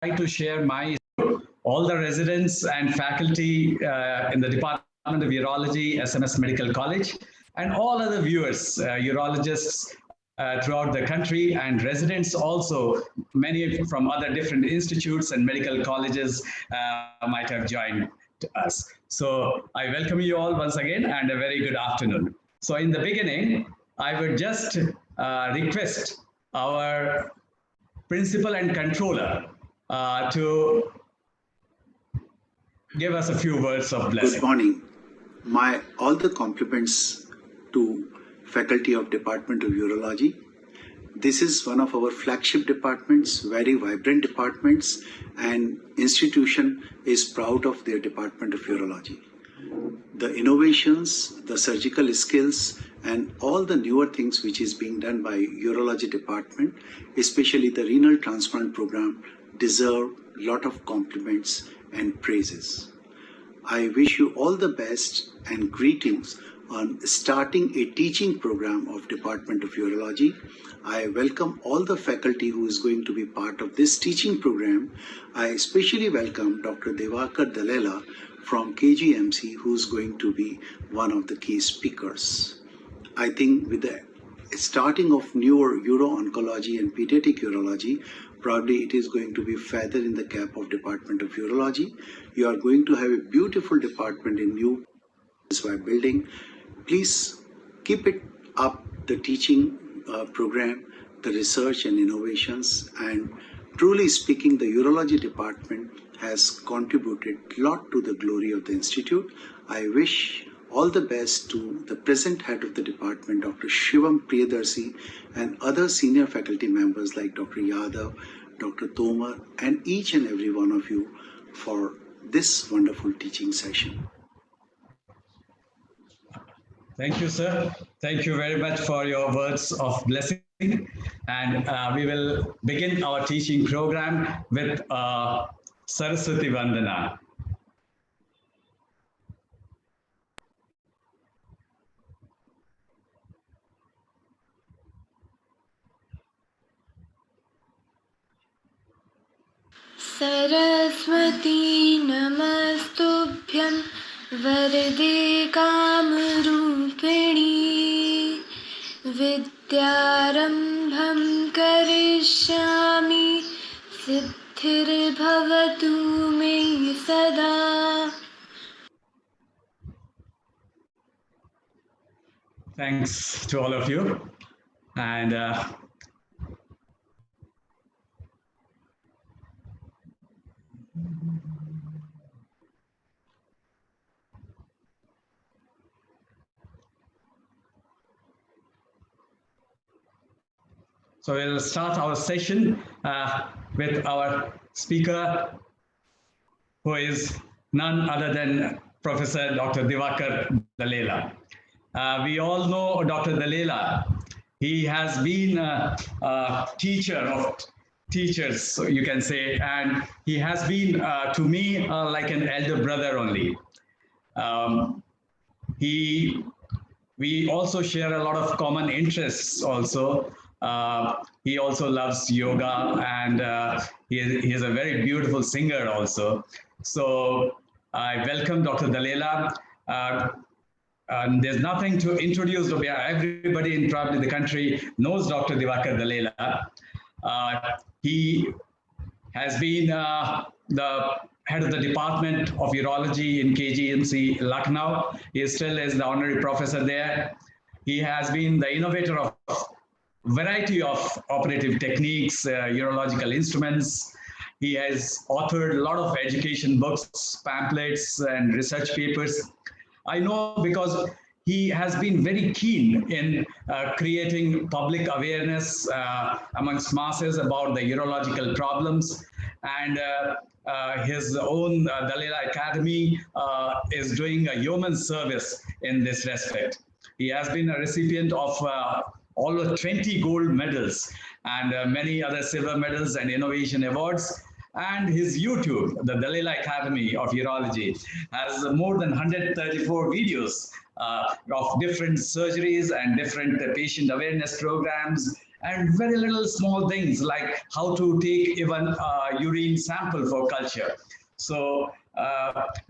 like to share all the residents and faculty in the Department of Urology, SMS Medical College, and all other viewers, urologists throughout the country, and residents also, many from other different institutes and medical colleges might have joined us. So I welcome you all once again and a very good afternoon. So in the beginning, I would just request our principal and controller to give us a few words of blessing. Good morning. All the compliments to faculty of Department of Urology. This is one of our flagship departments, very vibrant departments, and institution is proud of their Department of Urology. The innovations, the surgical skills, and all the newer things which is being done by Urology Department, especially the renal transplant program, deserve a lot of compliments and praises. I wish you all the best and greetings on starting a teaching program of Department of Urology. I welcome all the faculty who is going to be part of this teaching program. I especially welcome Dr. Divakar Dalela from KGMC, who is going to be one of the key speakers. I think with the starting of newer uro-oncology and pediatric urology, probably it is going to be feather in the cap of Department of Urology. You are going to have a beautiful department in new building. Please keep it up, the teaching program, the research and innovations, and truly speaking, the urology department has contributed a lot to the glory of the institute. I wish all the best to the present head of the department, Dr. Shivam Priyadarshi, and other senior faculty members like Dr. Yadav, Dr. Tomar, and each and every one of you for this wonderful teaching session. Thank you, sir. Thank you very much for your words of blessing. And we will begin our teaching program with Saraswati Vandana. Saraswati Namastubhyam Varde Kamarupini Vidyarambham Karishyami Siddhir Bhavatu Me Sada. Thanks to all of you. And so we'll start our session with our speaker, who is none other than Professor Dr. Divakar Dalela. We all know Dr. Dalela. He has been a teacher of teachers, so you can say, and he has been to me like an elder brother only. We also share a lot of common interests also. He also loves yoga, and he is a very beautiful singer also. So I welcome Dr. Dalela. There's nothing to introduce. Everybody in probably the country knows Dr. Divakar Dalela. He has been the head of the Department of Urology in KGMC, Lucknow. He still is the honorary professor there. He has been the innovator of variety of operative techniques, urological instruments. He has authored a lot of education books, pamphlets, and research papers. I know because he has been very keen in creating public awareness amongst masses about the urological problems, and his own Dalela Academy is doing a yeoman service in this respect. He has been a recipient of all of 20 gold medals and many other silver medals and innovation awards. And his YouTube, the Dalela Academy of Urology, has more than 134 videos of different surgeries and different patient awareness programs and very little small things like how to take even a urine sample for culture. So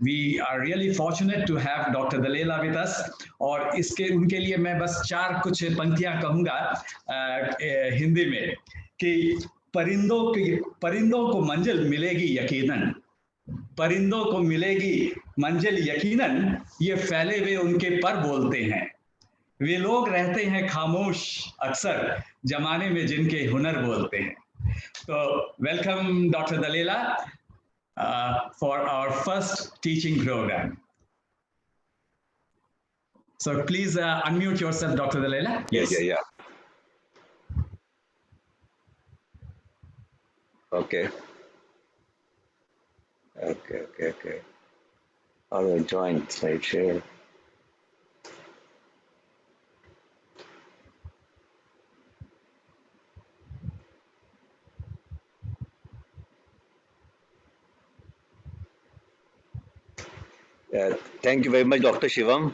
we are really fortunate to have Dr. Dalela with us. और इसके उनके लिए मैं बस चार कुछ पंक्तियां कहूंगा हिंदी में कि परिंदों को मंजिल मिलेगी यकीनन, परिंदों को मिलेगी मंजिल यकीनन, ये फैले हुए उनके पर बोलते हैं, वे लोग रहते हैं खामोश अक्सर जमाने में जिनके हुनर बोलते हैं. तो welcome doctor Dalela for our first teaching program. So please unmute yourself, Dr. Dalela. Yes. Yeah. Okay. All right, join slide share. Thank you very much, Dr. Shivam,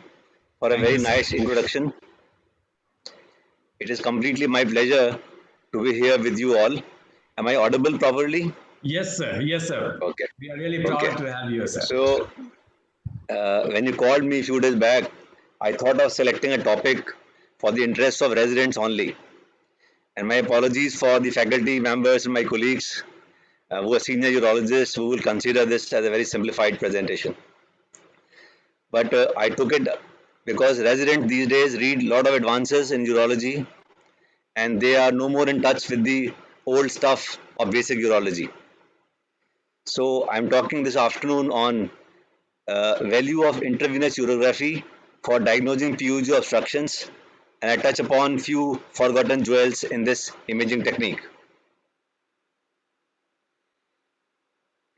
for a very nice introduction. It is completely my pleasure to be here with you all. Am I audible properly? Yes, sir. Yes, sir. Okay. We are really proud to have you, sir. So, when you called me a few days back, I thought of selecting a topic for the interests of residents only. And my apologies for the faculty members and my colleagues who are senior urologists who will consider this as a very simplified presentation. But I took it because residents these days read a lot of advances in urology and they are no more in touch with the old stuff of basic urology. So I'm talking this afternoon on value of intravenous urography for diagnosing PUG obstructions, and I touch upon few forgotten jewels in this imaging technique.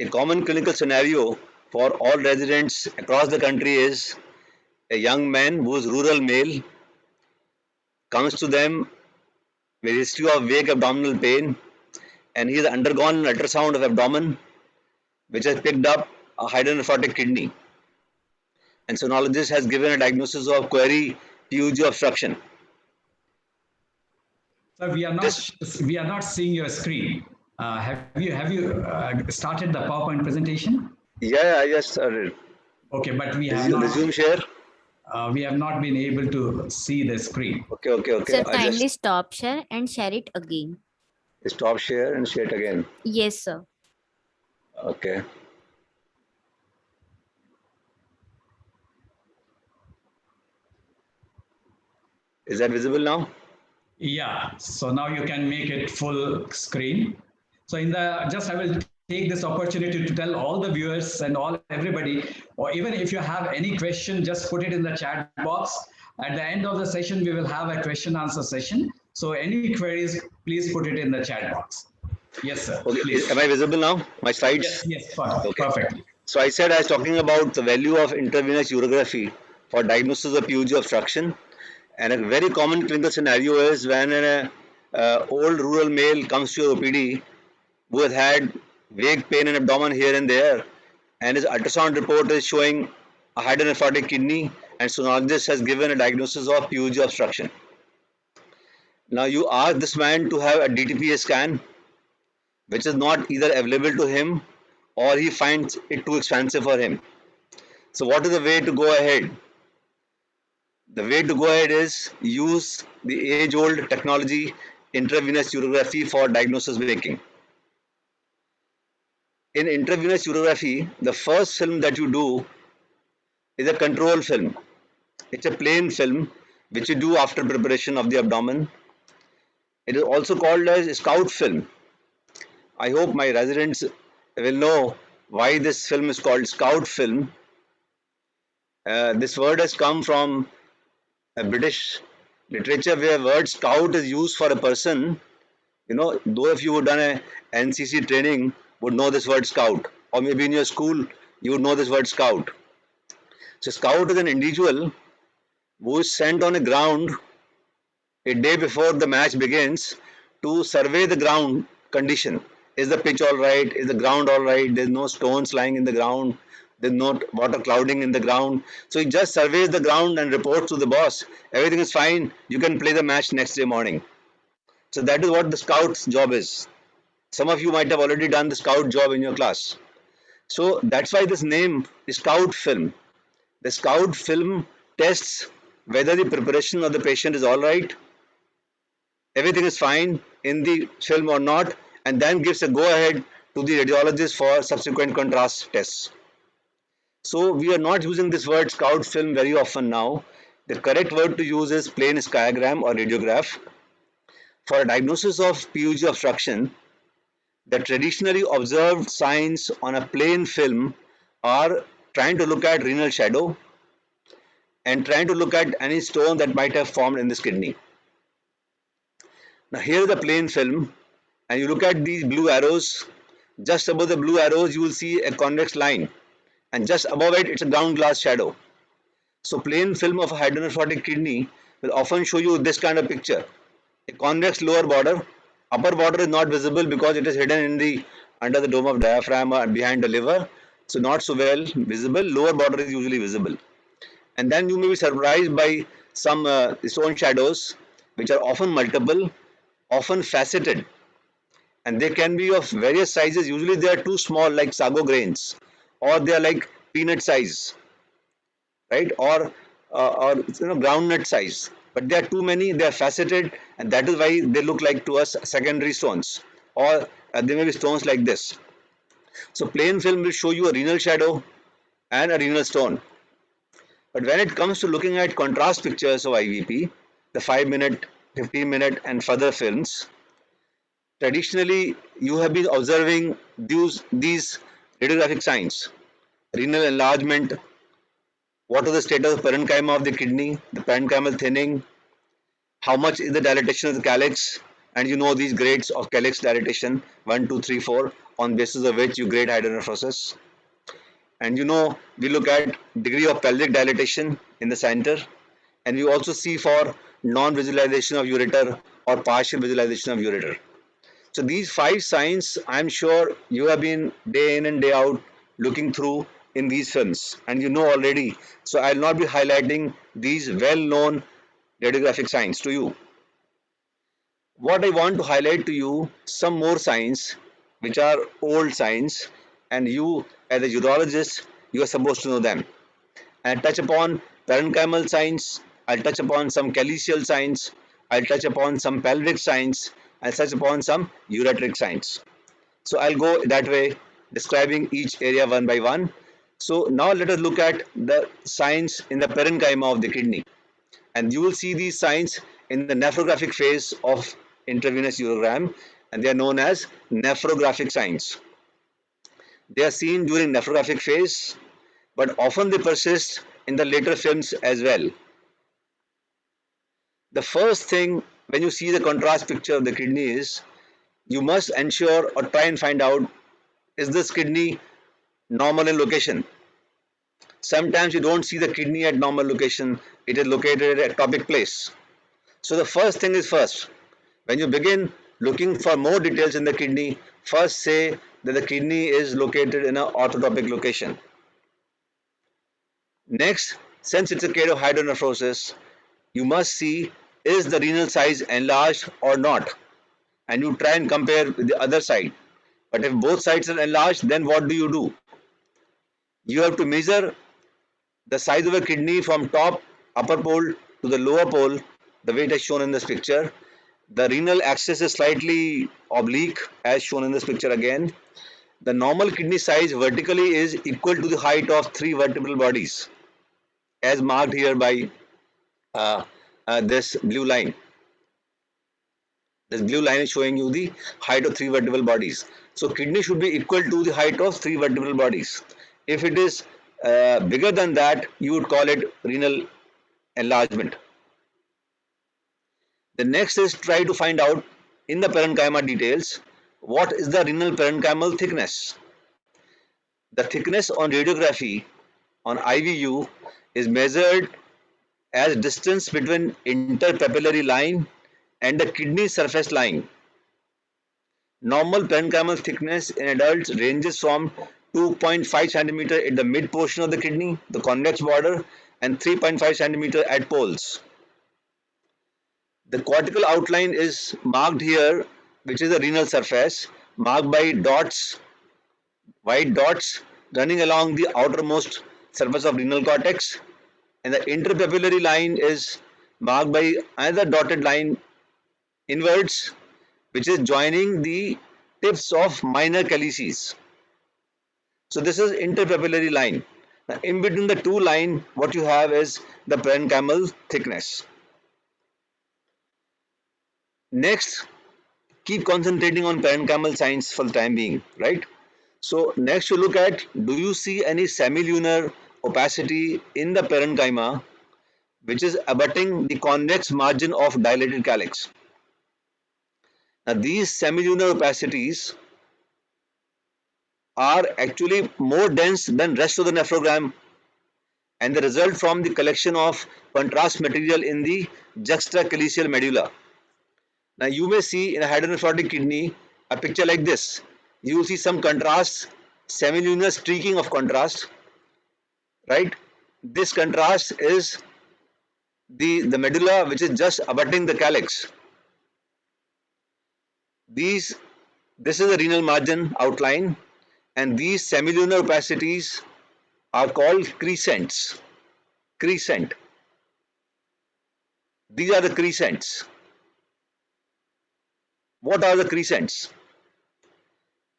A common clinical scenario for all residents across the country is a young man who is rural male comes to them with history of vague abdominal pain, and he has undergone an ultrasound of abdomen which has picked up a hydronephrotic kidney, and sonologist has given a diagnosis of query PUG obstruction. Sir, we are not seeing your screen. Have you started the PowerPoint presentation? Yeah, I just started. Okay, but we have not. Resume share. We have not been able to see the screen. Okay. Sir, kindly stop share and share it again. Stop share and share it again. Yes, sir. Okay. Is that visible now? Yeah, so now you can make it full screen. So I will take this opportunity to tell all the viewers and everybody, or even if you have any question, just put it in the chat box. At the end of the session, we will have a question answer session. So any queries, please put it in the chat box. Yes, sir. Okay. Please. Am I visible now? My slides? Yes, fine. Okay. Perfectly. So I said I was talking about the value of intravenous urography for diagnosis of PUG obstruction. And a very common clinical scenario is when an old rural male comes to your OPD who has had vague pain in abdomen here and there, and his ultrasound report is showing a hydronephrotic kidney, and sonologist has given a diagnosis of PUG obstruction. Now you ask this man to have a DTPA scan, which is not either available to him or he finds it too expensive for him. So what is the way to go ahead? The way to go ahead is use the age-old technology intravenous urography for diagnosis making. In intravenous urography, the first film that you do is a control film. It's a plain film which you do after preparation of the abdomen. It is also called as scout film. I hope my residents will know why this film is called scout film. This word has come from a British literature where word scout is used for a person. You know, those of you who have done a NCC training would know this word scout, or maybe in your school you would know this word scout. So scout is an individual who is sent on a ground a day before the match begins to survey the ground condition. Is the pitch all right? Is the ground all right? There's no stones lying in the ground. There's no water clouding in the ground. So he just surveys the ground and reports to the boss. Everything is fine. You can play the match next day morning. So that is what the scout's job is. Some of you might have already done the scout job in your class. So that's why this name is scout film. The scout film tests whether the preparation of the patient is all right, everything is fine in the film or not, and then gives a go ahead to the radiologist for subsequent contrast tests. So we are not using this word scout film very often now. The correct word to use is plain skygram or radiograph. For a diagnosis of PUG obstruction, the traditionally observed signs on a plain film are trying to look at renal shadow and trying to look at any stone that might have formed in this kidney. Now here is the plain film, and you look at these blue arrows. Just above the blue arrows you will see a convex line, and just above it it's a ground glass shadow. So plain film of a hydronephrotic kidney will often show you this kind of picture. A convex lower border, upper border is not visible because it is hidden in the under the dome of diaphragm or behind the liver, so not so well visible. Lower border is usually visible. And then you may be surprised by some stone shadows which are often multiple, often faceted, and they can be of various sizes. Usually they are too small, like sago grains, or they are like peanut size, right? Or groundnut size. But there are too many. They are faceted, and that is why they look like to us secondary stones, or they may be stones like this. So plain film will show you a renal shadow and a renal stone. But when it comes to looking at contrast pictures of IVP, the 5-minute, 15-minute, and further films, traditionally you have been observing these radiographic signs: renal enlargement, what is the status of parenchyma of the kidney, the parenchymal thinning, how much is the dilatation of the calyx, and you know these grades of calyx dilatation 1, 2, 3, 4, on basis of which you grade hydronephrosis. And you know we look at degree of pelvic dilatation in the center, and we also see for non-visualization of ureter or partial visualization of ureter. So these 5 signs I'm sure you have been day in and day out looking through in these films, and you know already. So I'll not be highlighting these well-known radiographic signs to you. What I want to highlight to you some more signs which are old signs, and you as a urologist you are supposed to know them. I'll touch upon parenchymal signs, I'll touch upon some calyceal signs, I'll touch upon some pelvic signs, I'll touch upon some ureteric signs. So I'll go that way, describing each area one by one. So now let us look at the signs in the parenchyma of the kidney. And you will see these signs in the nephrographic phase of intravenous urogram, and they are known as nephrographic signs. They are seen during nephrographic phase, but often they persist in the later films as well. The first thing when you see the contrast picture of the kidney is you must ensure or try and find out, is this kidney normal in location? Sometimes you don't see the kidney at normal location, it is located at ectopic place. So the first thing is first, when you begin looking for more details in the kidney, first say that the kidney is located in an orthotopic location. Next, since it's a case of hydronephrosis, you must see, is the renal size enlarged or not, and you try and compare with the other side. But if both sides are enlarged, then what do? You have to measure the size of a kidney from top upper pole to the lower pole, the way it is shown in this picture. The renal axis is slightly oblique as shown in this picture again. The normal kidney size vertically is equal to the height of 3 vertebral bodies, as marked here by this blue line. This blue line is showing you the height of 3 vertebral bodies. So kidney should be equal to the height of 3 vertebral bodies. If it is bigger than that, you would call it renal enlargement. The next is try to find out in the parenchyma details, what is the renal parenchymal thickness. The thickness on radiography on IVU is measured as distance between interpapillary line and the kidney surface line. Normal parenchymal thickness in adults ranges from 2.5 cm at the mid portion of the kidney, the convex border, and 3.5 cm at poles. The cortical outline is marked here, which is the renal surface, marked by dots, white dots running along the outermost surface of renal cortex, and the interpapillary line is marked by another dotted line inwards, which is joining the tips of minor calyces. So this is interpapillary line. Now in between the two line, what you have is the parenchymal thickness. Next, keep concentrating on parenchymal signs for the time being, right? So next you look at, do you see any semilunar opacity in the parenchyma which is abutting the convex margin of dilated calyx? Now these semilunar opacities are actually more dense than rest of the nephrogram, and they result from the collection of contrast material in the juxtacalyceal medulla. Now you may see in a hydronephrotic kidney a picture like this. You will see some contrast, semilunar streaking of contrast, right? This contrast is the medulla which is just abutting the calyx. This is the renal margin outline, and these semilunar opacities are called crescents. Crescent. These are the crescents. What are the crescents?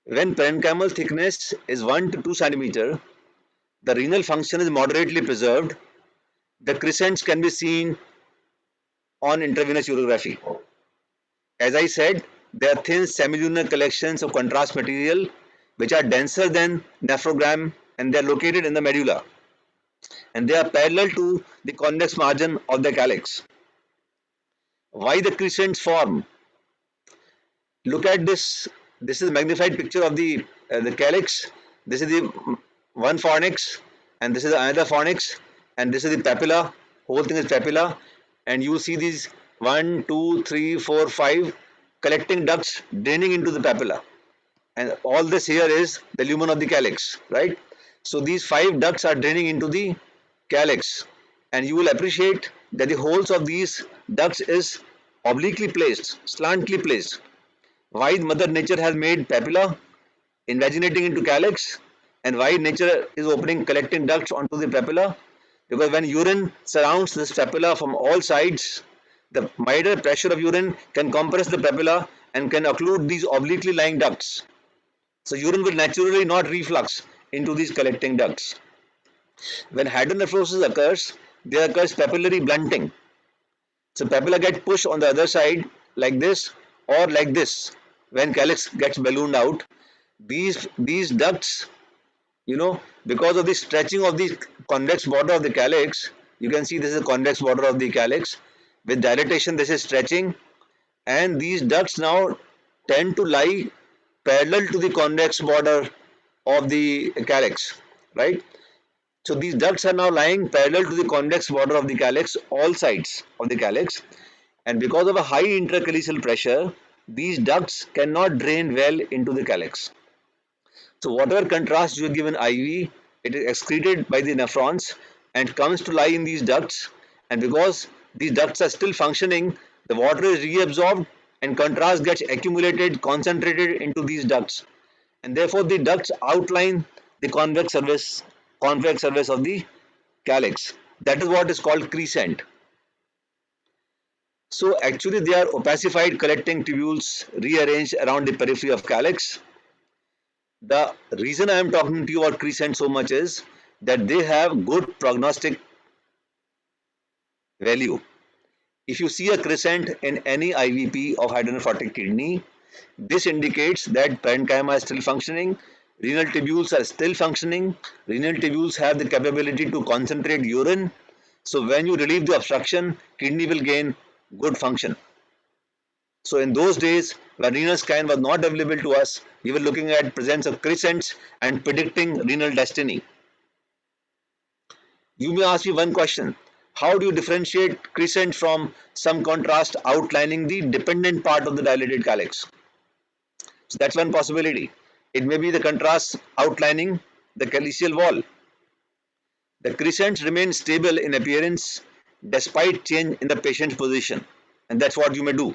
When parenchymal thickness is 1 to 2 centimeter, the renal function is moderately preserved. The crescents can be seen on intravenous urography. As I said, they are thin semilunar collections of contrast material which are denser than nephrogram, and they are located in the medulla, and they are parallel to the convex margin of the calyx. Why the crescents form? Look at this. This is a magnified picture of the calyx. This is the one fornix, and this is another fornix, and this is the papilla. Whole thing is papilla, and you see these 1, 2, 3, 4, 5 collecting ducts draining into the papilla, and all this here is the lumen of the calyx, right? So these 5 ducts are draining into the calyx, and you will appreciate that the holes of these ducts is obliquely placed, slantly placed. Why Mother Nature has made papilla invaginating into calyx, and why nature is opening collecting ducts onto the papilla? Because when urine surrounds this papilla from all sides, the minor pressure of urine can compress the papilla and can occlude these obliquely lying ducts. So urine will naturally not reflux into these collecting ducts. When hydronephrosis occurs, there occurs papillary blunting. So papilla get pushed on the other side like this or like this. When calyx gets ballooned out, these ducts, because of the stretching of the convex border of the calyx, you can see this is the convex border of the calyx. With dilatation, this is stretching, and these ducts now tend to lie parallel to the convex border of the calyx, right? So these ducts are now lying parallel to the convex border of the calyx, all sides of the calyx, and because of a high intercalyceal pressure, these ducts cannot drain well into the calyx. So whatever contrast you give in IV, it is excreted by the nephrons and comes to lie in these ducts, and because these ducts are still functioning, the water is reabsorbed and contrast gets accumulated, concentrated into these ducts, and therefore the ducts outline the convex surface of the calyx. That is what is called crescent. So actually they are opacified collecting tubules rearranged around the periphery of calyx. The reason I am talking to you about crescent so much is that they have good prognostic value. If you see a crescent in any IVP of hydronephrotic kidney, this indicates that parenchyma is still functioning, renal tubules are still functioning, renal tubules have the capability to concentrate urine. So when you relieve the obstruction, kidney will gain good function. So in those days, when renal scan was not available to us, we were looking at presence of crescents and predicting renal destiny. You may ask me one question: how do you differentiate crescent from some contrast outlining the dependent part of the dilated calyx? So that's one possibility. It may be the contrast outlining the calyceal wall. The crescents remain stable in appearance despite change in the patient's position, and that's what you may do.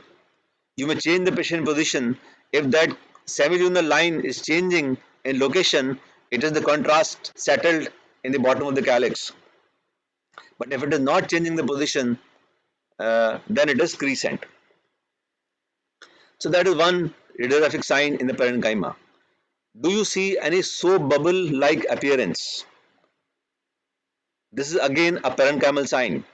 You may change the patient position. If that semilunar line is changing in location, it is the contrast settled in the bottom of the calyx. But if it is not changing the position, then it is crescent. So that is one radiographic sign in the parenchyma. Do you see any soap bubble-like appearance? This is again a parenchymal sign.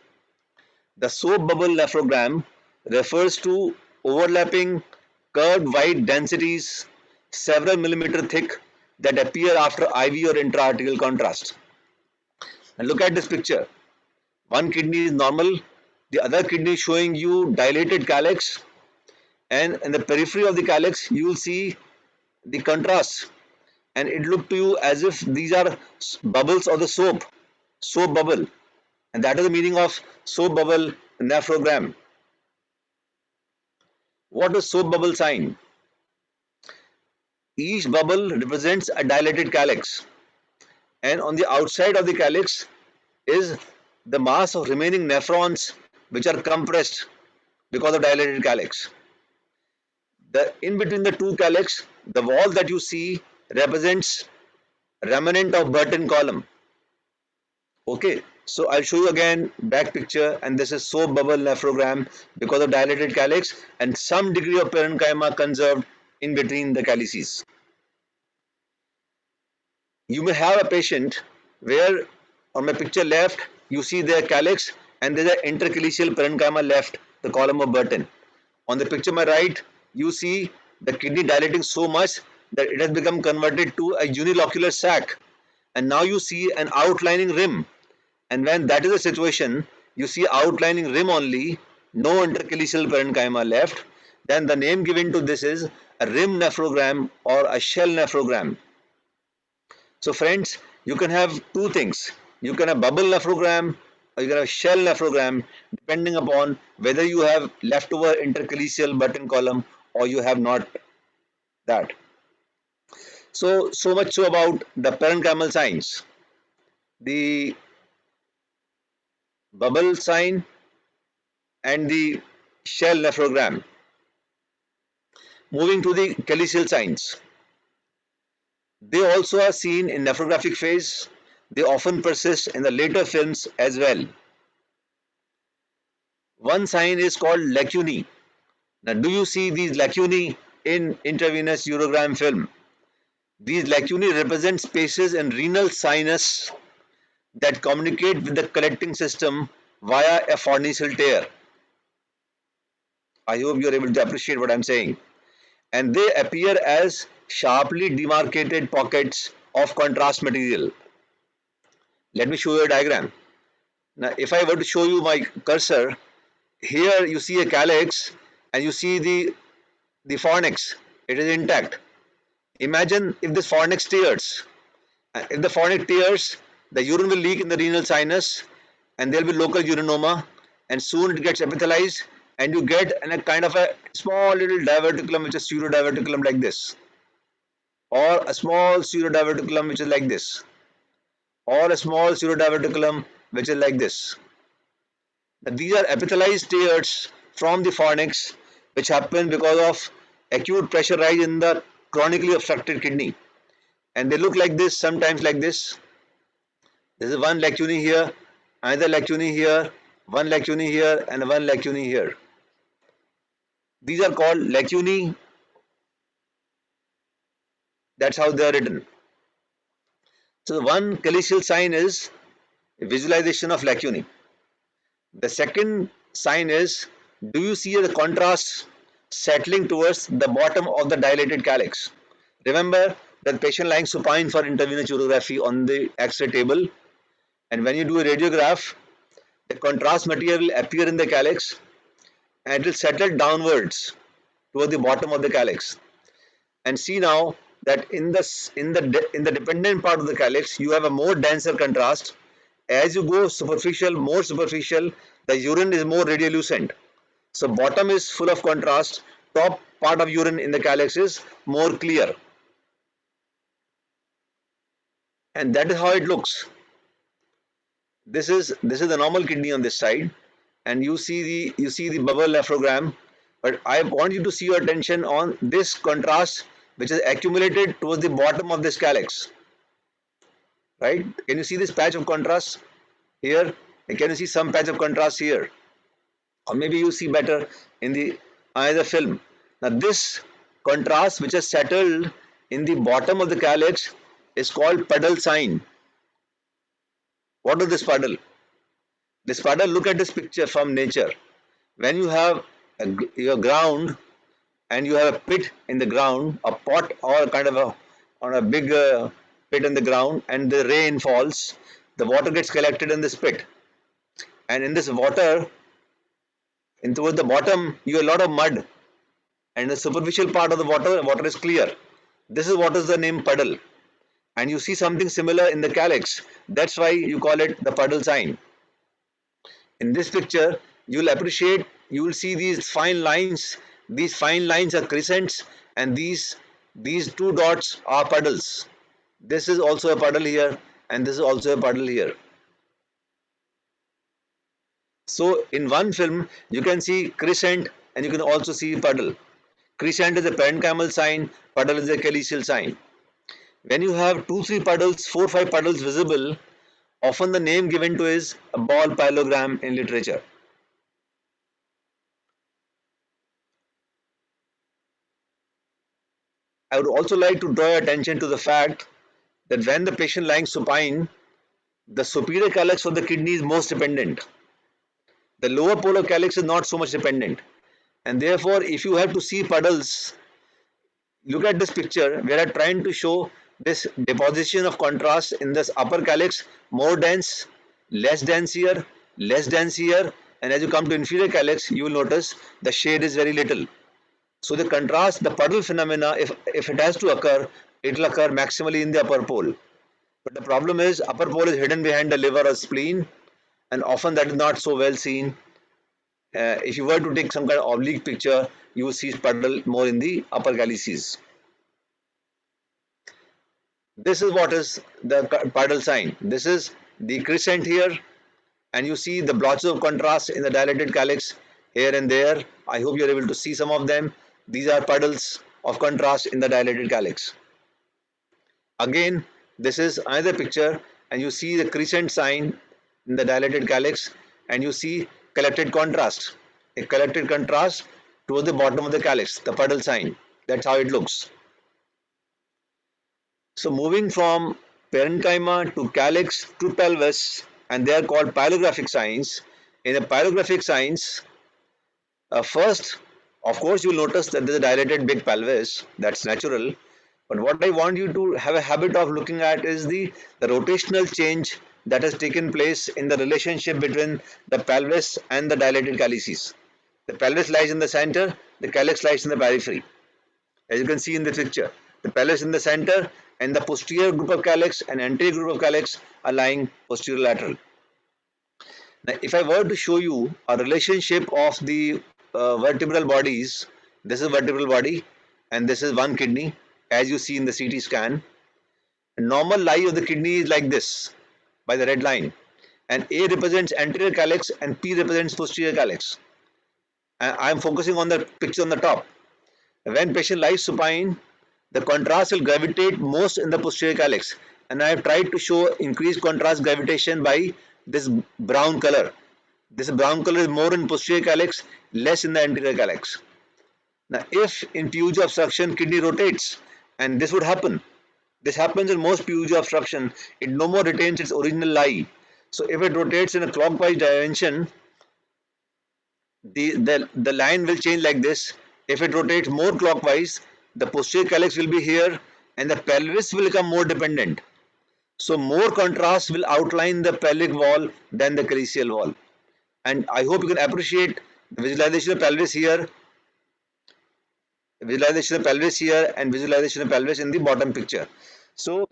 The soap bubble nephrogram refers to overlapping curved white densities several millimeter thick that appear after IV or intra-arterial contrast. And look at this picture. One kidney is normal, the other kidney is showing you dilated calyx, and in the periphery of the calyx you will see the contrast, and it looked to you as if these are bubbles of the soap bubble, and that is the meaning of soap bubble nephrogram. What is soap bubble sign? Each bubble represents a dilated calyx, and on the outside of the calyx is the mass of remaining nephrons which are compressed because of dilated calyx. In between the two calyx, the wall that you see represents remnant of Burton column. Okay, so I'll show you again back picture, and this is soap bubble nephrogram because of dilated calyx and some degree of parenchyma conserved in between the calyces. You may have a patient where on my picture left you see their calyx and there's an intercalicial parenchyma left, the column of Burton. On the picture my right you see the kidney dilating so much that it has become converted to a unilocular sac, and now you see an outlining rim, and when that is the situation, you see outlining rim only, no intercalicial parenchyma left, then the name given to this is a rim nephrogram or a shell nephrogram. So friends, you can have two things. You can have bubble nephrogram or you can have shell nephrogram depending upon whether you have leftover intercalicial Burton column or you have not that. So much so about the parenchymal signs. The bubble sign and the shell nephrogram. Moving to the calyceal signs. They also are seen in nephrographic phase. They often persist in the later films as well. One sign is called lacunae. Now, do you see these lacunae in intravenous urogram film? These lacunae represent spaces in renal sinus that communicate with the collecting system via a fornical tear. I hope you are able to appreciate what I am saying. And they appear as sharply demarcated pockets of contrast material. Let me show you a diagram. Now, if I were to show you my cursor, here you see a calyx and you see the fornix. It is intact. Imagine if this fornix tears. If the fornix tears, the urine will leak in the renal sinus and there will be local urinoma, and soon it gets epithelialized and you get a kind of a small little diverticulum which is pseudodiverticulum like this, or a small pseudodiverticulum which is like this, or a small pseudodiverticulum which is like this. Now, these are epithelialized tears from the fornix which happen because of acute pressure rise in the chronically obstructed kidney, and they look like this, sometimes like this. There is one lacunae here, another lacunae here, one lacunae here, and one lacunae here. These are called lacunae. That's how they are written. So one calyceal sign is visualization of lacunae. The second sign is, do you see the contrast settling towards the bottom of the dilated calyx? Remember that patient lying supine for intravenous urography on the X-ray table, and when you do a radiograph, the contrast material will appear in the calyx and it will settle downwards toward the bottom of the calyx. And see now that in the dependent part of the calyx, you have a more denser contrast. As you go superficial, more superficial, the urine is more radiolucent. So bottom is full of contrast, top part of urine in the calyx is more clear. And that is how it looks. This is the normal kidney on this side, and you see the bubble nephrogram, but I want you to see your attention on this contrast which is accumulated towards the bottom of this calyx. Right? Can you see this patch of contrast here? Can you see some patch of contrast here? Or maybe you see better in the either film. Now this contrast which is settled in the bottom of the calyx is called puddle sign. What is this puddle? This puddle, look at this picture from nature. When you have your ground and you have a pit in the ground, a pot or kind of a big pit in the ground, and the rain falls, the water gets collected in this pit. And in this water, in towards the bottom, you have a lot of mud, and the superficial part of the water is clear. This is what is the name puddle. And you see something similar in the calyx. That's why you call it the puddle sign. In this picture, you will see these fine lines. These fine lines are crescents, and these two dots are puddles. This is also a puddle here, and this is also a puddle here. So in one film, you can see crescent and you can also see puddle. Crescent is a parenchymal sign, puddle is a calycial sign. When you have 2-3 puddles, 4-5 puddles visible, often the name given to is a ball pyelogram in literature. I would also like to draw your attention to the fact that when the patient lying supine, the superior calyx of the kidney is most dependent. The lower polar calyx is not so much dependent, and therefore if you have to see puddles, look at this picture where I'm trying to show this deposition of contrast in this upper calyx, more dense, less dense here, less dense here, and as you come to inferior calyx, you will notice the shade is very little. So the contrast, the puddle phenomena, if it has to occur, it will occur maximally in the upper pole. But the problem is upper pole is hidden behind the liver or spleen, and often that is not so well seen. If you were to take some kind of oblique picture, you will see puddle more in the upper calyces. This is what is the puddle sign. This is the crescent here, and you see the blotches of contrast in the dilated calyx here and there. I hope you are able to see some of them. These are puddles of contrast in the dilated calyx. Again, this is another picture, and you see the crescent sign in the dilated calyx, and you see collected contrast, a collected contrast towards the bottom of the calyx, the puddle sign. That's how it looks. So moving from parenchyma to calyx to pelvis, and they are called pylographic signs. In the pylographic signs, first, of course, you will notice that there is a dilated big pelvis. That's natural. But what I want you to have a habit of looking at is the rotational change that has taken place in the relationship between the pelvis and the dilated calyces. The pelvis lies in the center, the calyx lies in the periphery. As you can see in the picture, the pelvis in the center, and the posterior group of calyx and anterior group of calyx are lying posterior lateral. Now, if I were to show you a relationship of the vertebral bodies, this is vertebral body and this is one kidney, as you see in the CT scan. A normal lie of the kidney is like this, by the red line, and A represents anterior calyx and P represents posterior calyx. I am focusing on the picture on the top. When patient lies supine, the contrast will gravitate most in the posterior calyx, and I have tried to show increased contrast gravitation by this brown color. This brown color is more in posterior calyx, less in the anterior calyx. Now, if in PUJ obstruction kidney rotates, and this would happen, this happens in most PUJ obstruction, it no more retains its original lie. So if it rotates in a clockwise dimension, the line will change like this. If it rotates more clockwise, the posterior calyx will be here and the pelvis will become more dependent. So more contrast will outline the pelvic wall than the calyceal wall. And I hope you can appreciate the visualization of pelvis here, and visualization of pelvis in the bottom picture. So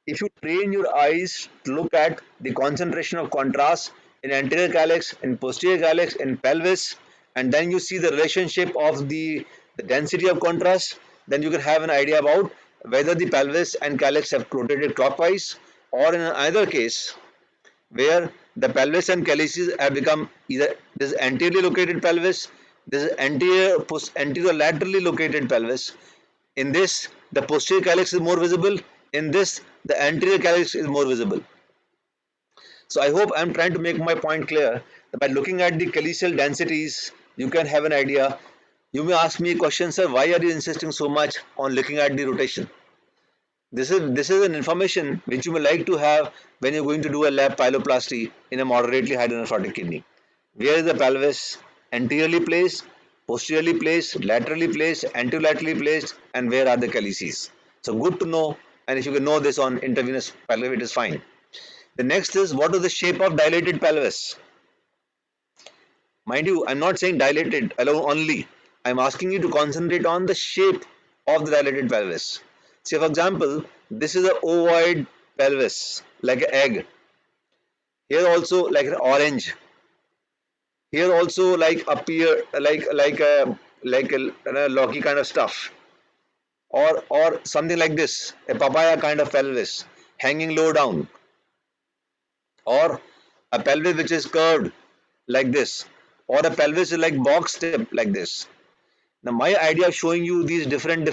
if you train your eyes to look at the concentration of contrast in anterior calyx, in posterior calyx, in pelvis, and then you see the relationship of the density of contrast, then you can have an idea about whether the pelvis and calyx have rotated clockwise, or in either case, where the pelvis and calyces have become either this anteriorly located pelvis, this is anterior laterally located pelvis. In this, the posterior calyx is more visible. In this, the anterior calyx is more visible. So I hope I'm trying to make my point clear that by looking at the calyceal densities, you can have an idea. You may ask me a question, sir, why are you insisting so much on looking at the rotation? This is an information which you may like to have when you're going to do a lap pyeloplasty in a moderately hydronephrotic kidney. Where is the pelvis anteriorly placed, posteriorly placed, laterally placed, anterolaterally placed, and where are the calyces? So good to know, and if you can know this on intravenous pelvis, it is fine. The next is, what is the shape of dilated pelvis? Mind you, I'm not saying dilated alone only. I'm asking you to concentrate on the shape of the dilated pelvis. Say, for example, this is an ovoid pelvis, like an egg. Here also like an orange. Here also like a pear, like a locky kind of stuff, or something like this, a papaya kind of pelvis, hanging low down, or a pelvis which is curved like this, or a pelvis is like box tip like this. Now my idea of showing you these different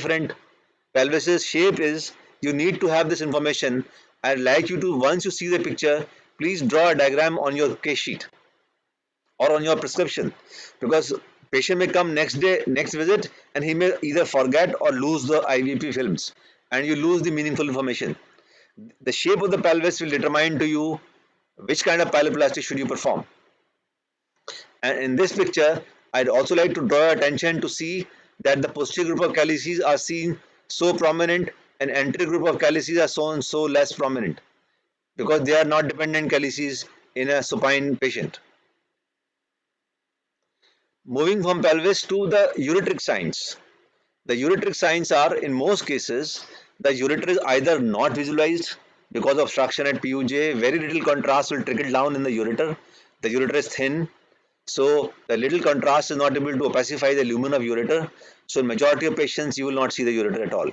pelvises shape is, you need to have this information. I'd like you to, once you see the picture, please draw a diagram on your case sheet or on your prescription, because patient may come next day, next visit, and he may either forget or lose the IVP films, and you lose the meaningful information. The shape of the pelvis will determine to you which kind of pyeloplasty should you perform. And in this picture, I'd also like to draw your attention to see that the posterior group of calyces are seen so prominent, and anterior group of calyces are shown so less prominent, because they are not dependent calyces in a supine patient. Moving from pelvis to the ureteric signs. The ureteric signs are, in most cases, the ureter is either not visualized because of obstruction at PUJ, very little contrast will trickle down in the ureter. The ureter is thin, so the little contrast is not able to opacify the lumen of ureter. So in majority of patients, you will not see the ureter at all.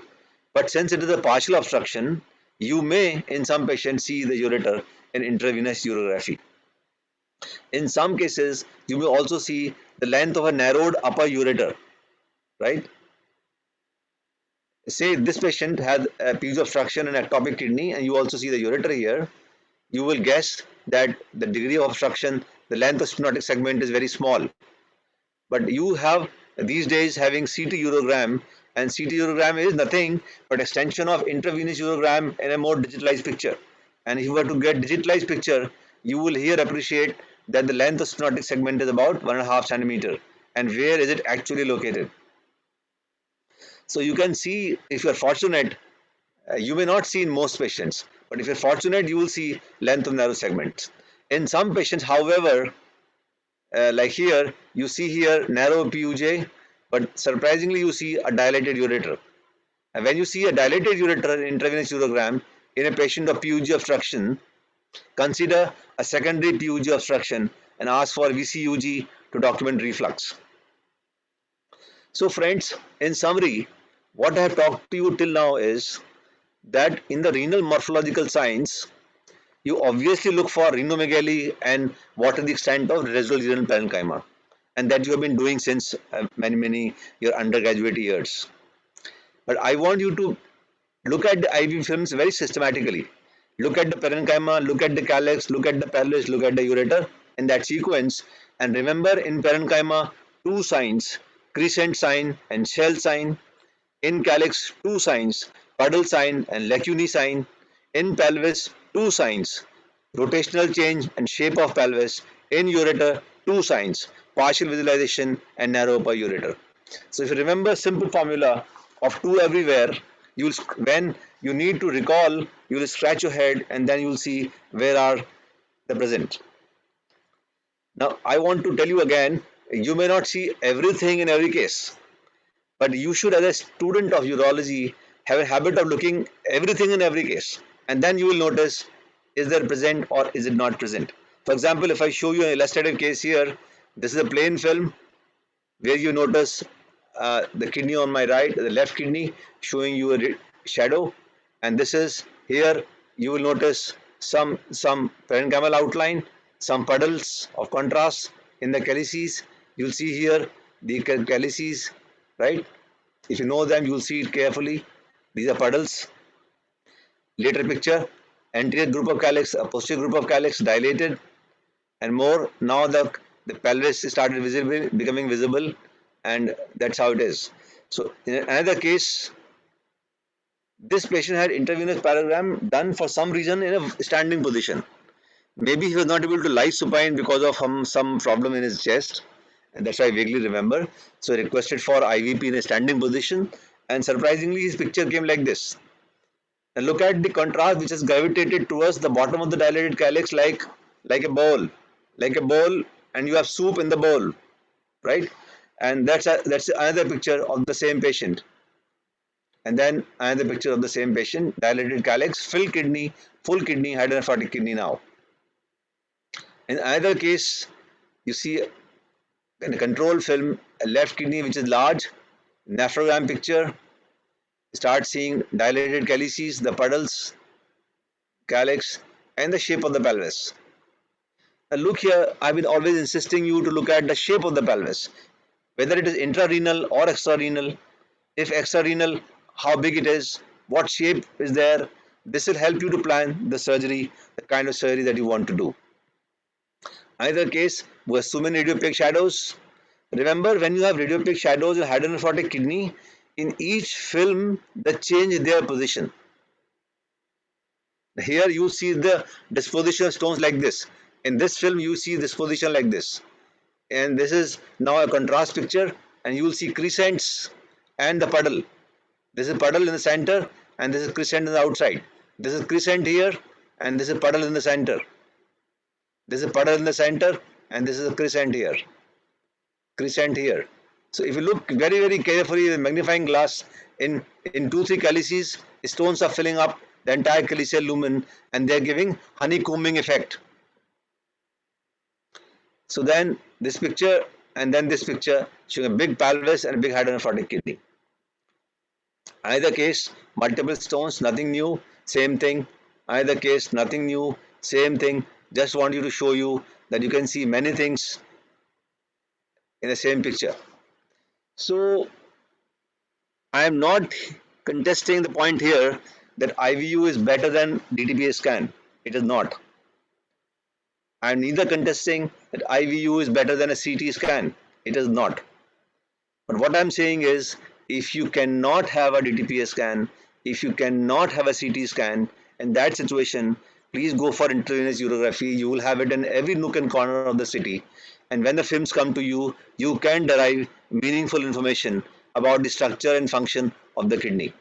But since it is a partial obstruction, you may, in some patients, see the ureter in intravenous urography. In some cases, you may also see the length of a narrowed upper ureter, right? Say this patient had a PUJ obstruction and ectopic kidney, and you also see the ureter here. You will guess that the degree of obstruction, the length of stenotic segment is very small. But you have these days having CT urogram, and CT urogram is nothing but extension of intravenous urogram in a more digitalized picture. And if you were to get digitalized picture, you will here appreciate that the length of stenotic segment is about 1.5 centimeter. And where is it actually located? So you can see, if you are fortunate, you may not see in most patients, but if you're fortunate, you will see length of narrow segments. In some patients, however, like here, you see here narrow PUJ, but surprisingly you see a dilated ureter. And when you see a dilated ureter in intravenous urogram in a patient of PUJ obstruction, consider a secondary PUJ obstruction and ask for VCUG to document reflux. So friends, in summary, what I have talked to you till now is that in the renal morphological signs, you obviously look for renomegaly and what is the extent of residual renal parenchyma, and that you have been doing since many your undergraduate years. But I want you to look at the IV films very systematically. Look at the parenchyma, look at the calyx, look at the pelvis, look at the ureter in that sequence, and remember, in parenchyma, two signs, crescent sign and shell sign. In calyx, two signs, puddle sign and lacunae sign. In pelvis, two signs, rotational change and shape of pelvis. In ureter, two signs, partial visualization and narrow upper ureter. So if you remember simple formula of two everywhere, you'll, when you need to recall, you will scratch your head and then you will see where are the present. Now I want to tell you again, you may not see everything in every case, but you should, as a student of urology, have a habit of looking everything in every case, and then you will notice, is there present or is it not present. For example, if I show you an illustrative case here, this is a plain film where you notice the kidney on my right, the left kidney, showing you a shadow, and this is here, you will notice some parenchymal outline, some puddles of contrast in the calyces. You'll see here the calyces, right? If you know them, you'll see it carefully. These are puddles. Later picture, anterior group of calyx, a posterior group of calyx dilated and more. Now the pelvis started becoming visible, and that's how it is. So in another case, this patient had intravenous parallelogram done for some reason in a standing position. Maybe he was not able to lie supine because of some problem in his chest, and that's why I vaguely remember. So I requested for IVP in a standing position, and surprisingly his picture came like this. And look at the contrast which has gravitated towards the bottom of the dilated calyx like a bowl, and you have soup in the bowl, right? And that's another picture of the same patient. And then another picture of the same patient, dilated calyx, full kidney, hydronephrotic kidney now. In another case, you see in a control film, a left kidney which is large, nephrogram picture, start seeing dilated calyces, the puddles, calyx, and the shape of the pelvis. Now look here, I've been always insisting you to look at the shape of the pelvis, whether it is intrarenal or extrarenal. If extrarenal, how big it is, what shape is there. This will help you to plan the surgery, the kind of surgery that you want to do. Either case, we assume in radiopaque shadows. Remember, when you have radiopaque shadows in hydronephrotic kidney, in each film, the change in their position. Here you see the disposition of stones like this. In this film, you see disposition like this. And this is now a contrast picture, and you will see crescents and the puddle. This is puddle in the center, and this is crescent on the outside. This is crescent here, and this is puddle in the center. This is puddle in the center, and this is a crescent here. Crescent here. So if you look very, very carefully with a magnifying glass, in 2-3 calyces, stones are filling up the entire calyceal lumen, and they are giving honeycombing effect. So then this picture and then this picture showing a big pelvis and a big hydronephrotic kidney. Either case, multiple stones, nothing new, same thing. Either case, nothing new, same thing. Just want you to show you that you can see many things in the same picture. So I am not contesting the point here that IVU is better than DTPA scan. It is not. I am neither contesting that IVU is better than a CT scan. It is not. But what I am saying is, if you cannot have a DTPA scan, if you cannot have a CT scan, in that situation, please go for intravenous urography. You will have it in every nook and corner of the city. And when the films come to you, you can derive meaningful information about the structure and function of the kidney.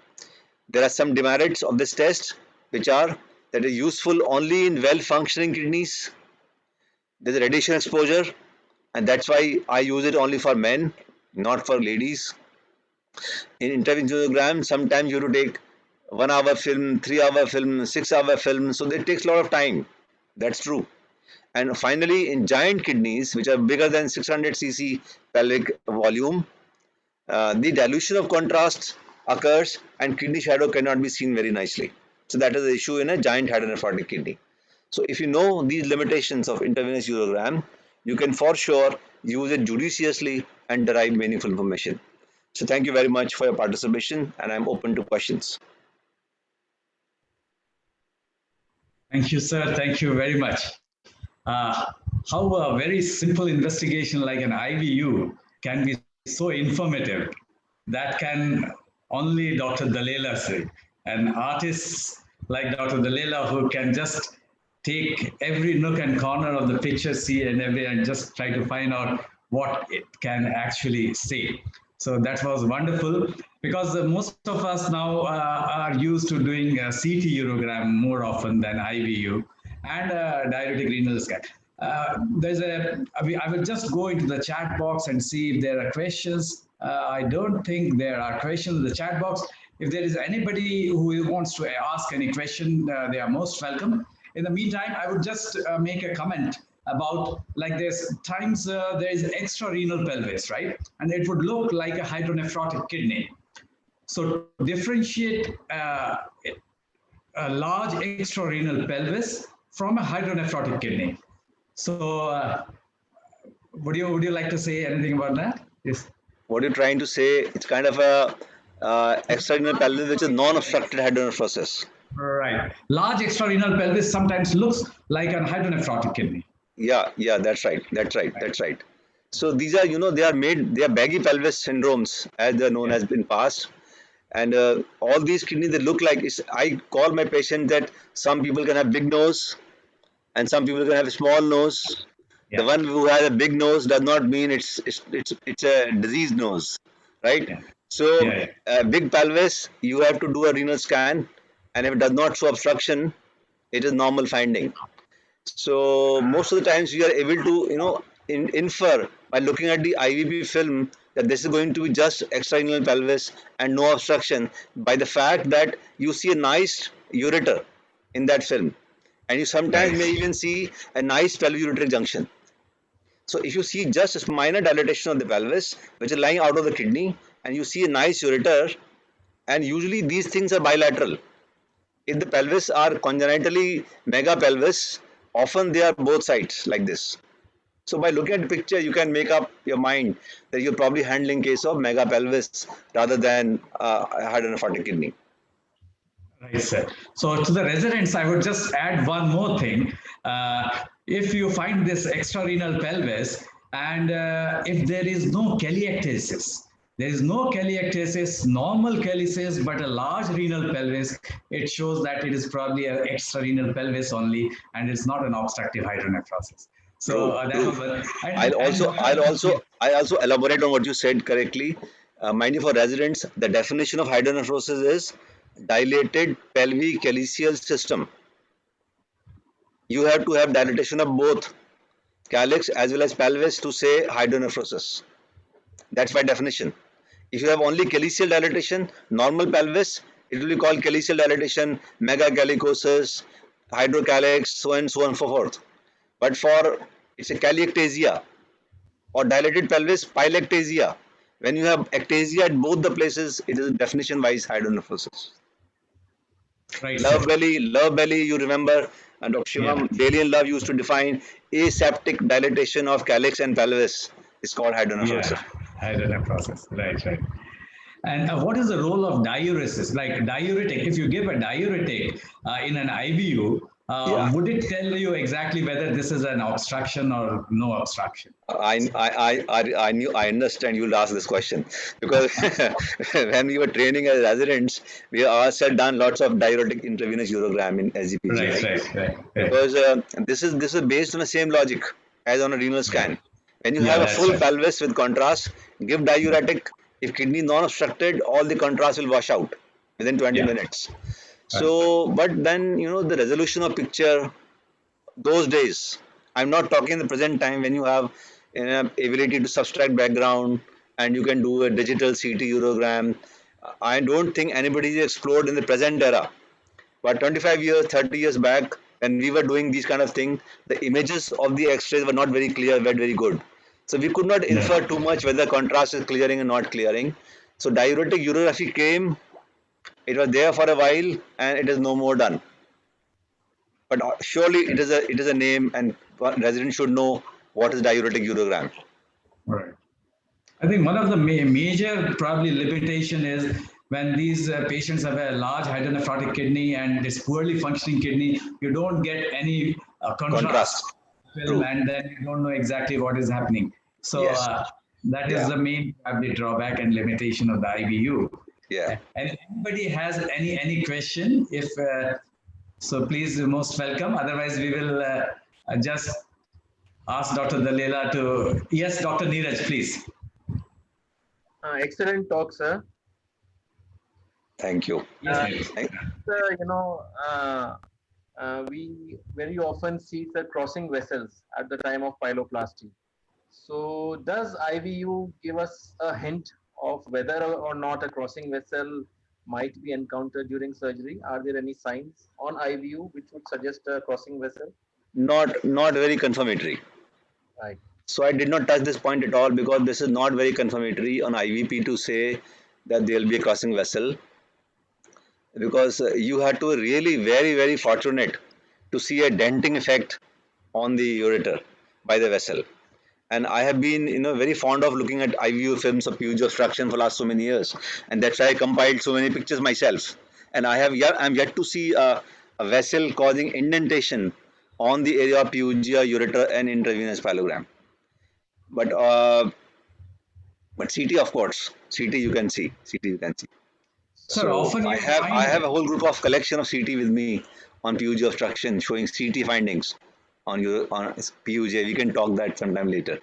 There are some demerits of this test, which are that is useful only in well-functioning kidneys. There is radiation exposure, and that's why I use it only for men, not for ladies. In intravenous angiogram, sometimes you have to take 1 hour film, 3 hour film, 6 hour film, so it takes a lot of time. That's true. And finally, in giant kidneys, which are bigger than 600 cc pelvic volume, the dilution of contrast occurs and kidney shadow cannot be seen very nicely. So that is the issue in a giant hydronephrotic kidney. So if you know these limitations of intravenous urogram, you can for sure use it judiciously and derive meaningful information. So thank you very much for your participation, and I'm open to questions. Thank you, sir. Thank you very much. How a very simple investigation like an IVU can be so informative, that can only Dr. Dalela say. And artists like Dr. Dalela, who can just take every nook and corner of the picture, see and just try to find out what it can actually say. So that was wonderful, because most of us now are used to doing a CT urogram more often than IVU and diuretic renal scan. I will just go into the chat box and see if there are questions. I don't think there are questions in the chat box. If there is anybody who wants to ask any question, they are most welcome. In the meantime, I would just make a comment about, like, there's times there is extrarenal pelvis, right? And it would look like a hydronephrotic kidney. So differentiate a large extrarenal pelvis from a hydronephrotic kidney. So, would you like to say anything about that? Yes. What you're trying to say, it's kind of a extrarenal pelvis which is non-obstructed hydronephrosis. Right. Large extrarenal pelvis sometimes looks like a hydronephrotic kidney. Yeah, that's right. So these are, they are baggy pelvis syndromes, as they're known as in past. And all these kidneys, they look like, I call my patient that some people can have big nose and some people can have a small nose. The Yeah. one who has a big nose does not mean it's a diseased nose, right? Yeah. So Yeah. big pelvis, you have to do a renal scan, and if it does not show obstruction, it is normal finding. So most of the times we are able to, infer by looking at the IVP film that this is going to be just extrarenal pelvis and no obstruction by the fact that you see a nice ureter in that film, and you sometimes may Right. even see a nice pelvic-ureteric junction. So if you see just a minor dilatation of the pelvis, which is lying out of the kidney, and you see a nice ureter, and usually these things are bilateral. If the pelvis are congenitally megapelvis, often they are both sides like this. So by looking at the picture, you can make up your mind that you're probably handling case of megapelvis rather than hydronephrotic kidney. Right, sir. So to the residents, I would just add one more thing. If you find this extrarenal pelvis, and if there is no caliectasis, normal calyces, but a large renal pelvis, it shows that it is probably an extrarenal pelvis only, and it's not an obstructive hydronephrosis. So that True. was one. I also elaborate on what you said correctly. Mind you, for residents, the definition of hydronephrosis is dilated pelvic calyceal system. You have to have dilatation of both calyx as well as pelvis to say hydronephrosis. That's by definition. If you have only calyceal dilatation, normal pelvis, it will be called calyceal dilatation, megacalicosis, hydrocalyx, so on and so forth. But for it's a calyectasia or dilated pelvis, pylectasia. When you have ectasia at both the places, it is definition-wise hydronephrosis. Right, sir. Love belly, you remember, and Dr. Yeah. Shivam, Daly and Love used to define aseptic dilatation of calyx and pelvis is called hydronephrosis. Yeah, hydronephrosis. Right. And what is the role of diuresis? Like diuretic, if you give a diuretic in an IVU, Yeah. would it tell you exactly whether this is an obstruction or no obstruction? I knew I understand you'll ask this question because when we were training as residents, we also had done lots of diuretic intravenous urogram in SGPG. Right. Because this is based on the same logic as on a renal scan. When you Yeah, have a that's full right. pelvis with contrast, give diuretic. If kidney non-obstructed, all the contrast will wash out within 20 Yeah. minutes. So, but then the resolution of picture those days. I'm not talking the present time when you have ability to subtract background and you can do a digital CT urogram. I don't think anybody is explored in the present era. But 25 years, 30 years back, when we were doing these kind of things, the images of the X-rays were not very clear, were very good. So we could not infer too much whether contrast is clearing or not clearing. So diuretic urography came, it was there for a while, and it is no more done. But surely it is a name, and residents should know what is diuretic urogram. Right. I think one of the major probably limitation is when these patients have a large hydronephrotic kidney and this poorly functioning kidney, you don't get any contrast film, True. and then you don't know exactly what is happening. So Yes. that is Yeah. the main probably drawback and limitation of the IVU. Yeah. And if anybody has any question, if so, please most welcome. Otherwise, we will just ask Dr. Dalela to. Yes, Dr. Neeraj, please. Excellent talk, sir. Thank you. Yes, Uh, Neeraj. We very often see the crossing vessels at the time of pyeloplasty. So, does IVU give us a hint of whether or not a crossing vessel might be encountered during surgery? Are there any signs on IVU which would suggest a crossing vessel? Not very confirmatory. Right. So I did not touch this point at all because this is not very confirmatory on IVP to say that there will be a crossing vessel. because you had to really very fortunate to see a denting effect on the ureter by the vessel. And I have been, very fond of looking at IVU films of pH obstruction for last so many years, and that's why I compiled so many pictures myself. And I'm yet to see a vessel causing indentation on the area of peugia, ureter, and intravenous pyelogram. But CT, of course, CT you can see, CT you can see. Sir, So often I you have I find have a whole group of collection of CT with me on pH obstruction, showing CT findings on PUJ. We can talk that sometime later.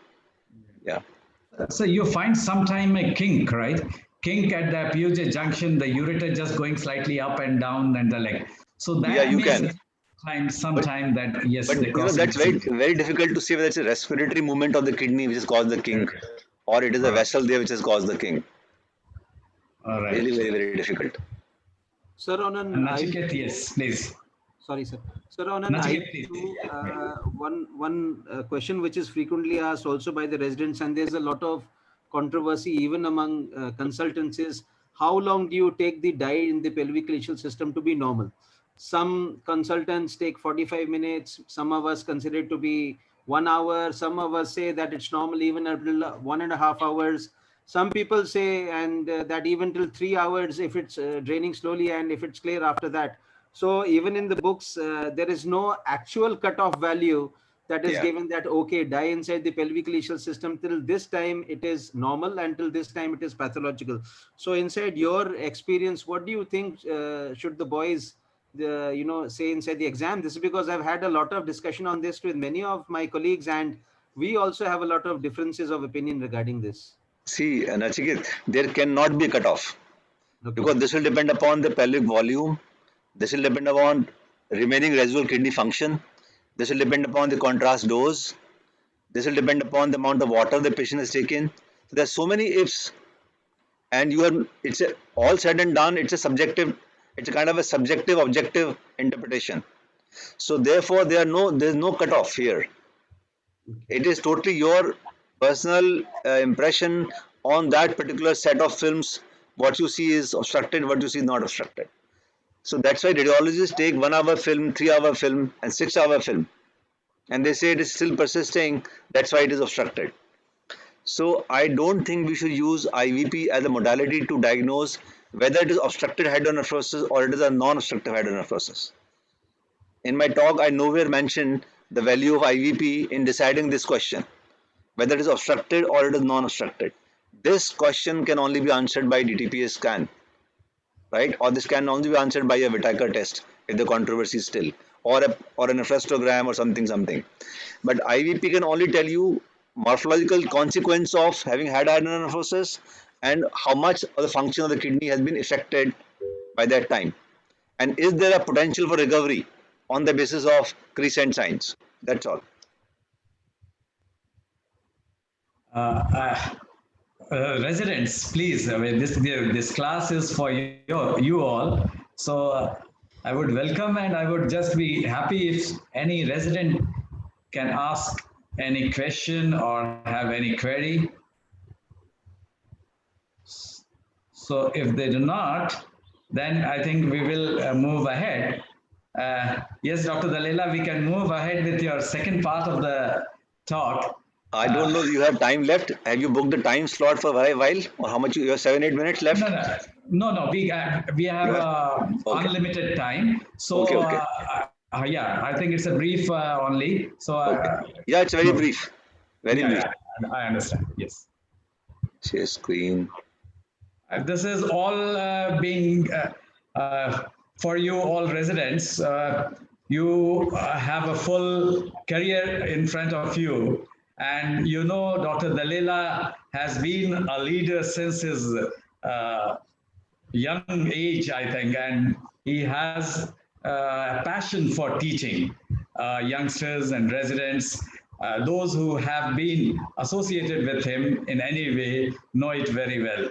Yeah. so you find sometime a kink, right? Kink at the PUJ junction, the ureter just going slightly up and down and the leg. So Yeah, that you makes can. it find sometime that yes, But the crossing that's is severe. very difficult to say whether it's a respiratory movement of the kidney which has caused the kink, or it is a vessel there which has caused the kink. All right. Really very difficult. Sir, on an Nachiket, yes, please. sorry, sir. Sir, on an Nachiket, please. IVU, one question which is frequently asked also by the residents, and there's a lot of controversy even among consultants, is how long do you take the dye in the pelvic glacial system to be normal? Some consultants take 45 minutes. Some of us consider it to be 1 hour. Some of us say that it's normal even until 1.5 hours. Some people say that even till 3 hours if it's draining slowly and if it's clear after that. So even in the books, there is no actual cutoff value that is Yeah. given that, okay, dye inside the pelvic glacial system till this time it is normal and till this time it is pathological. So inside your experience, what do you think should the boys say inside the exam? This is because I've had a lot of discussion on this with many of my colleagues, and we also have a lot of differences of opinion regarding this. See, Nachiket, there cannot be a cutoff Okay. because this will depend upon the pelvic volume. This will depend upon remaining residual kidney function. This will depend upon the contrast dose. This will depend upon the amount of water the patient has taken. So there's so many ifs, and all said and done. It's a kind of a subjective, objective interpretation. So therefore, there's no cutoff here. It is totally your personal impression on that particular set of films. What you see is obstructed, what you see is not obstructed. So that's why radiologists take 1 hour film, 3 hour film, and 6 hour film, and they say it is still persisting. That's why it is obstructed. So I don't think we should use IVP as a modality to diagnose whether it is obstructed hydronephrosis or it is a non-obstructive hydronephrosis. In my talk, I nowhere mentioned the value of IVP in deciding this question, whether it is obstructed or it is non-obstructed. This question can only be answered by DTPA scan, right? Or this can only be answered by a Whitaker test if the controversy is still, or an nephrostogram or something. But IVP can only tell you morphological consequence of having had hydronephrosis and how much of the function of the kidney has been affected by that time. And is there a potential for recovery on the basis of crescent signs? That's all. Residents, please. I mean, this class is for you all. So I would welcome and I would just be happy if any resident can ask any question or have any query. So if they do not, then I think we will move ahead. Yes, Dr. Dalila, we can move ahead with your second part of the talk. I don't know if you have time left. Have you booked the time slot for a while, or how much you have 7-8 minutes left? No. We have unlimited time. So Okay. yeah, I think it's a brief only. So Yeah, it's very brief. Very brief. Yeah, I understand. Yes. Share screen. This is all being for you all residents. You have a full career in front of you. And Dr. Dalila has been a leader since his young age, I think, and he has a passion for teaching youngsters and residents. Those who have been associated with him in any way know it very well.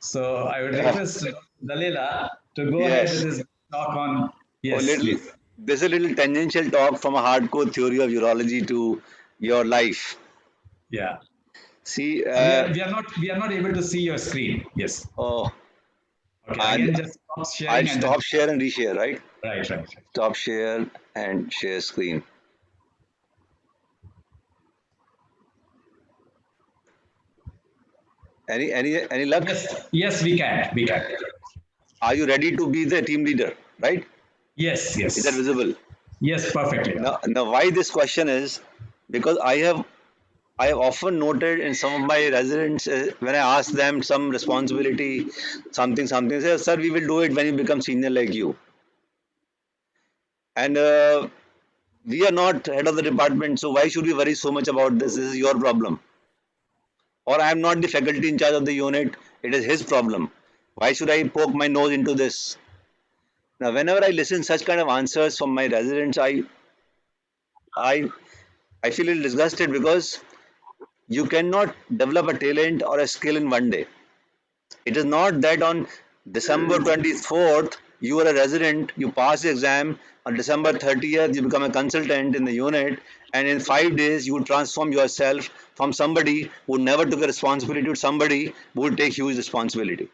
So I would request Dalila to go ahead with his talk on. Yes, please. There's a little tangential talk from a hardcore theory of urology to your life. Yeah. See, we are not able to see your screen. Yes. Oh, Okay, And again, just stop I'll sharing and then. stop share and reshare, right? Right. Stop share and share screen. Any luck? Yes, we can. We can. Are you ready to be the team leader? Right? Yes, Is that yes. visible? Yes, perfectly. Now why this question is because I have often noted in some of my residents when I ask them some responsibility, something, they say, sir, we will do it when you become senior like you. And we are not head of the department, so why should we worry so much about this? This is your problem. Or I am not the faculty in charge of the unit, it is his problem. Why should I poke my nose into this? Now, whenever I listen such kind of answers from my residents, I, I feel a little disgusted because you cannot develop a talent or a skill in one day. It is not that on December 24th, you are a resident, you pass the exam, on December 30th, you become a consultant in the unit, and in 5 days, you transform yourself from somebody who never took a responsibility to somebody who will take huge responsibility.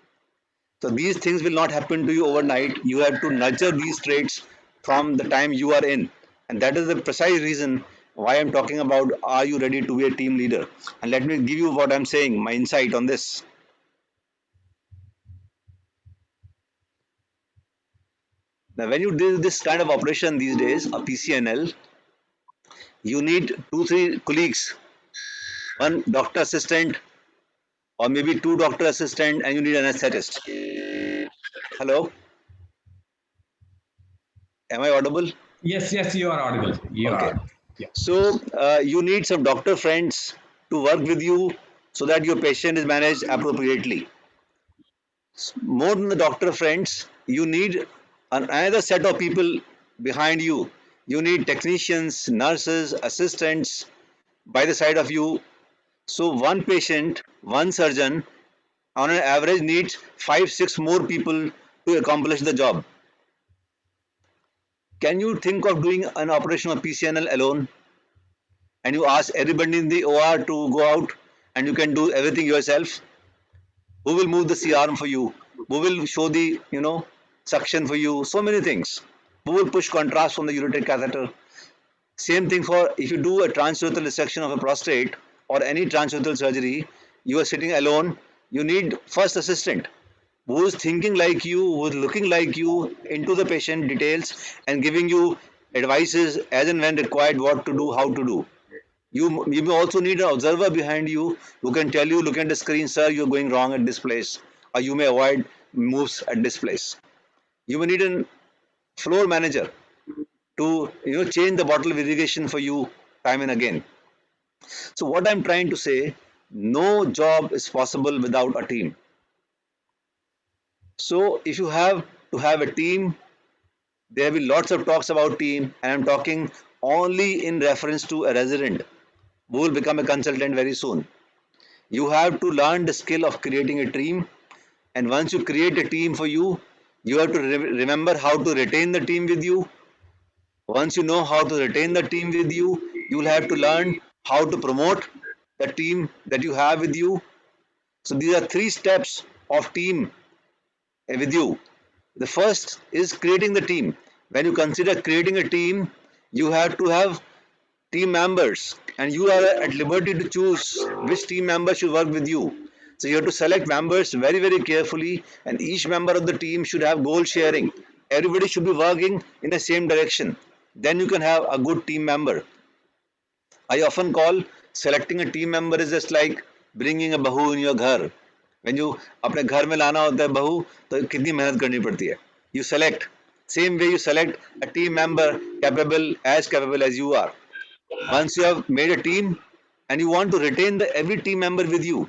So these things will not happen to you overnight. You have to nurture these traits from the time you are in. And that is the precise reason why I'm talking about are you ready to be a team leader? And let me give you what I'm saying, my insight on this. Now, when you do this kind of operation these days, a PCNL, you need 2, 3 colleagues, one doctor assistant, or maybe 2 doctor assistant, and you need an anesthetist. Hello, am I audible? Yes, you are audible. You are Okay. audible. Yeah. So you need some doctor friends to work with you so that your patient is managed appropriately. More than the doctor friends, you need another set of people behind you. You need technicians, nurses, assistants by the side of you. So one patient, one surgeon on an average needs 5, 6 more people to accomplish the job. Can you think of doing an operation of PCNL alone? And you ask everybody in the OR to go out and you can do everything yourself? Who will move the C-arm for you? Who will show the, suction for you? So many things. Who will push contrast from the ureteric catheter? Same thing for if you do a transurethral resection of a prostate or any transurethral surgery, you are sitting alone, you need first assistant who is thinking like you, who is looking like you into the patient details and giving you advices as and when required what to do, how to do. You may also need an observer behind you who can tell you, look at the screen, sir, you're going wrong at this place, or you may avoid moves at this place. You may need a floor manager to change the bottle of irrigation for you time and again. So what I'm trying to say, no job is possible without a team. So if you have to have a team, there will be lots of talks about team, and I'm talking only in reference to a resident who will become a consultant very soon. You have to learn the skill of creating a team, and once you create a team for you, you have to remember how to retain the team with you. Once you know how to retain the team with you, you will have to learn how to promote the team that you have with you. So these are 3 steps of team with you. The first is creating the team. When you consider creating a team, you have to have team members, and you are at liberty to choose which team member should work with you. So you have to select members very, very carefully, and each member of the team should have goal sharing. Everybody should be working in the same direction. Then you can have a good team member. I often call selecting a team member is just like bringing a bahu in your ghar. When you अपने घर में लाना होता है बहू तो कितनी मेहनत करनी पड़ती है. You select same way you select a team member capable as you are. Once you have made a team and you want to retain every team member with you,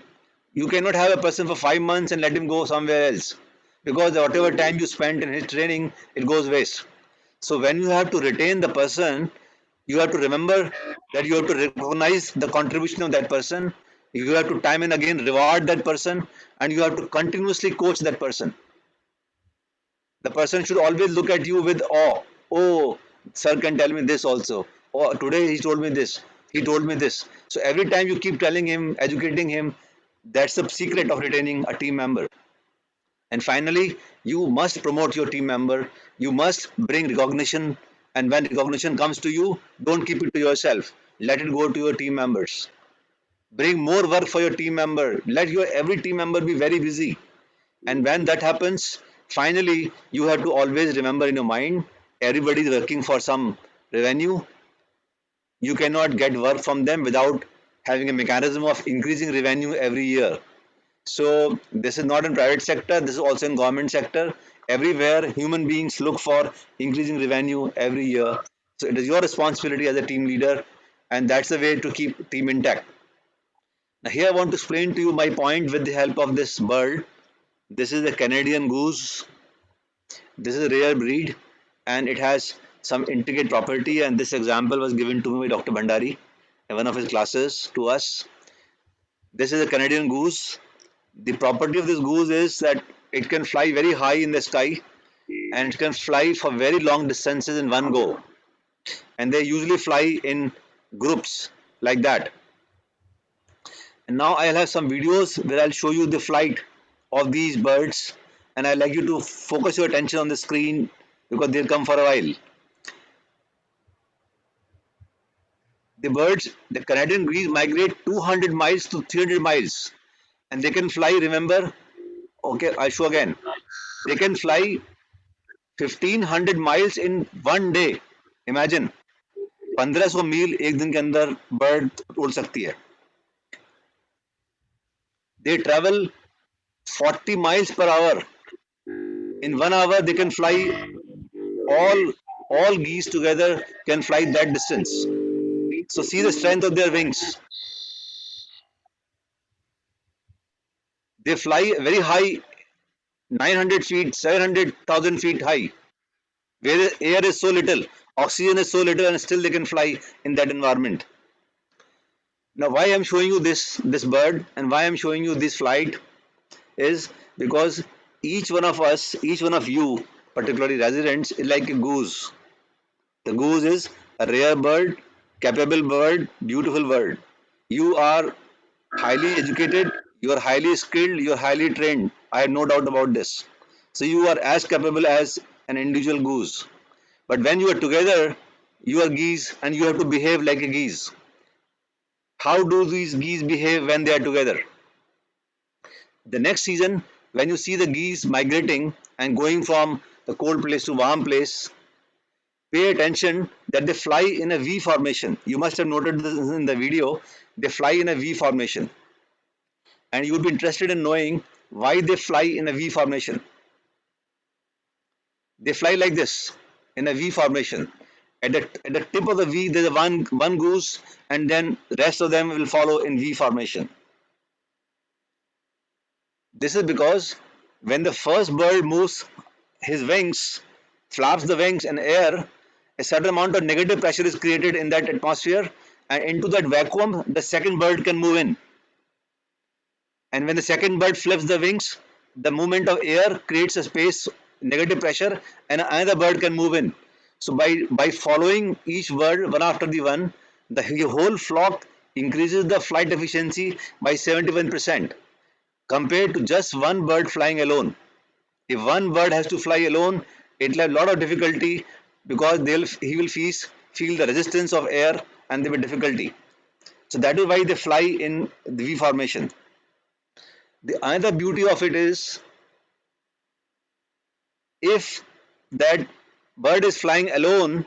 you cannot have a person for 5 months and let him go somewhere else because whatever time you spent in his training, it goes waste. So when you have to retain the person, you have to remember that you have to recognize the contribution of that person. You have to time and again reward that person, and you have to continuously coach that person. The person should always look at you with awe. Oh, sir can tell me this also. Oh, today he told me this. He told me this. So every time you keep telling him, educating him, that's the secret of retaining a team member. And finally, you must promote your team member. You must bring recognition. And when recognition comes to you, don't keep it to yourself. Let it go to your team members. Bring more work for your team member. Let your every team member be very busy. And when that happens, finally, you have to always remember in your mind, everybody is working for some revenue. You cannot get work from them without having a mechanism of increasing revenue every year. So this is not in private sector, this is also in government sector. Everywhere human beings look for increasing revenue every year. So it is your responsibility as a team leader, and that's the way to keep team intact. Now here I want to explain to you my point with the help of this bird. This is a Canadian goose. This is a rare breed and it has some intricate property, and this example was given to me by Dr. Bhandari in one of his classes to us. This is a Canadian goose. The property of this goose is that it can fly very high in the sky and it can fly for very long distances in one go. And they usually fly in groups like that. And now I'll have some videos where I'll show you the flight of these birds, and I'd like you to focus your attention on the screen because they'll come for a while. The birds, the Canadian geese migrate 200 miles to 300 miles and they can fly, remember, okay, I'll show again. They can fly 1500 miles in one day. Imagine, 1500 मील एक दिन के अंदर bird उड़ सकती है. They travel 40 miles per hour. In 1 hour, they can fly, all geese together can fly that distance. So see the strength of their wings. They fly very high, 900 feet, 700,000 feet high, where the air is so little, oxygen is so little, and still they can fly in that environment. Now, why I'm showing you this bird and why I'm showing you this flight is because each one of us, each one of you, particularly residents, is like a goose. The goose is a rare bird, capable bird, beautiful bird. You are highly educated, you are highly skilled, you are highly trained. I have no doubt about this. So you are as capable as an individual goose. But when you are together, you are geese and you have to behave like a geese. How do these geese behave when they are together? The next season, when you see the geese migrating and going from the cold place to warm place, pay attention that they fly in a V formation. You must have noted this in the video. They fly in a V formation. And you would be interested in knowing why they fly in a V formation. They fly like this, in a V formation. At the tip of the V, there's a one goose, and then the rest of them will follow in V formation. This is because when the first bird moves his wings, flaps the wings in air, a certain amount of negative pressure is created in that atmosphere, and into that vacuum, the second bird can move in. And when the second bird flips the wings, the movement of air creates a space, negative pressure, and another bird can move in. So by following each bird one after the one, the whole flock increases the flight efficiency by 71% compared to just one bird flying alone. If one bird has to fly alone, it will have a lot of difficulty because he will feel the resistance of air and there will be difficulty. So that is why they fly in the V formation. The other beauty of it is, if that bird is flying alone,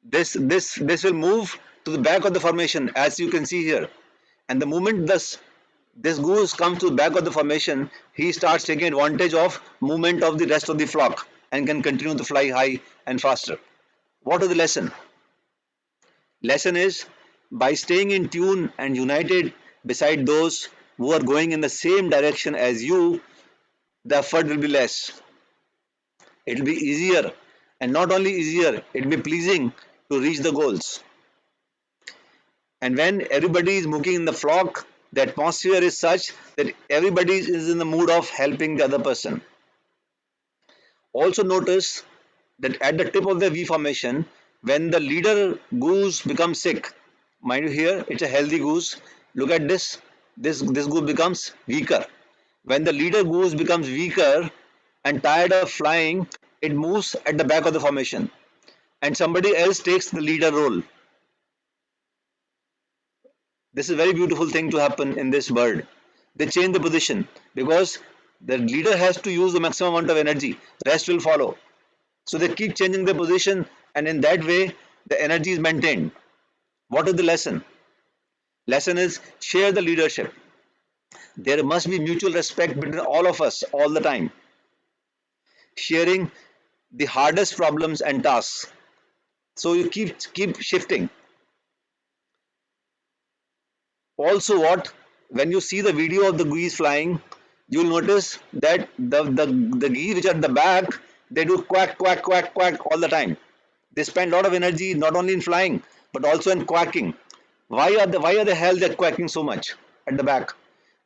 this will move to the back of the formation, as you can see here. And the moment this goose comes to the back of the formation, he starts taking advantage of movement of the rest of the flock and can continue to fly high and faster. What is the lesson? Lesson is, by staying in tune and united beside those who are going in the same direction as you, the effort will be less. It will be easier, and not only easier, it will be pleasing to reach the goals. And when everybody is moving in the flock, the atmosphere is such that everybody is in the mood of helping the other person. Also notice that at the tip of the V formation, when the leader goose becomes sick, mind you here, it's a healthy goose. Look at this goose becomes weaker. When the leader goose becomes weaker, and tired of flying, it moves at the back of the formation and somebody else takes the leader role. This is a very beautiful thing to happen in this bird. They change the position because the leader has to use the maximum amount of energy, the rest will follow. So they keep changing their position, and in that way the energy is maintained. What is the lesson? Lesson is share the leadership. There must be mutual respect between all of us all the time. Sharing the hardest problems and tasks. So you keep shifting. Also, what when you see the video of the geese flying, you will notice that the geese which are at the back, they do quack quack quack quack all the time. They spend a lot of energy not only in flying but also in quacking. Why are the hell they're quacking so much at the back?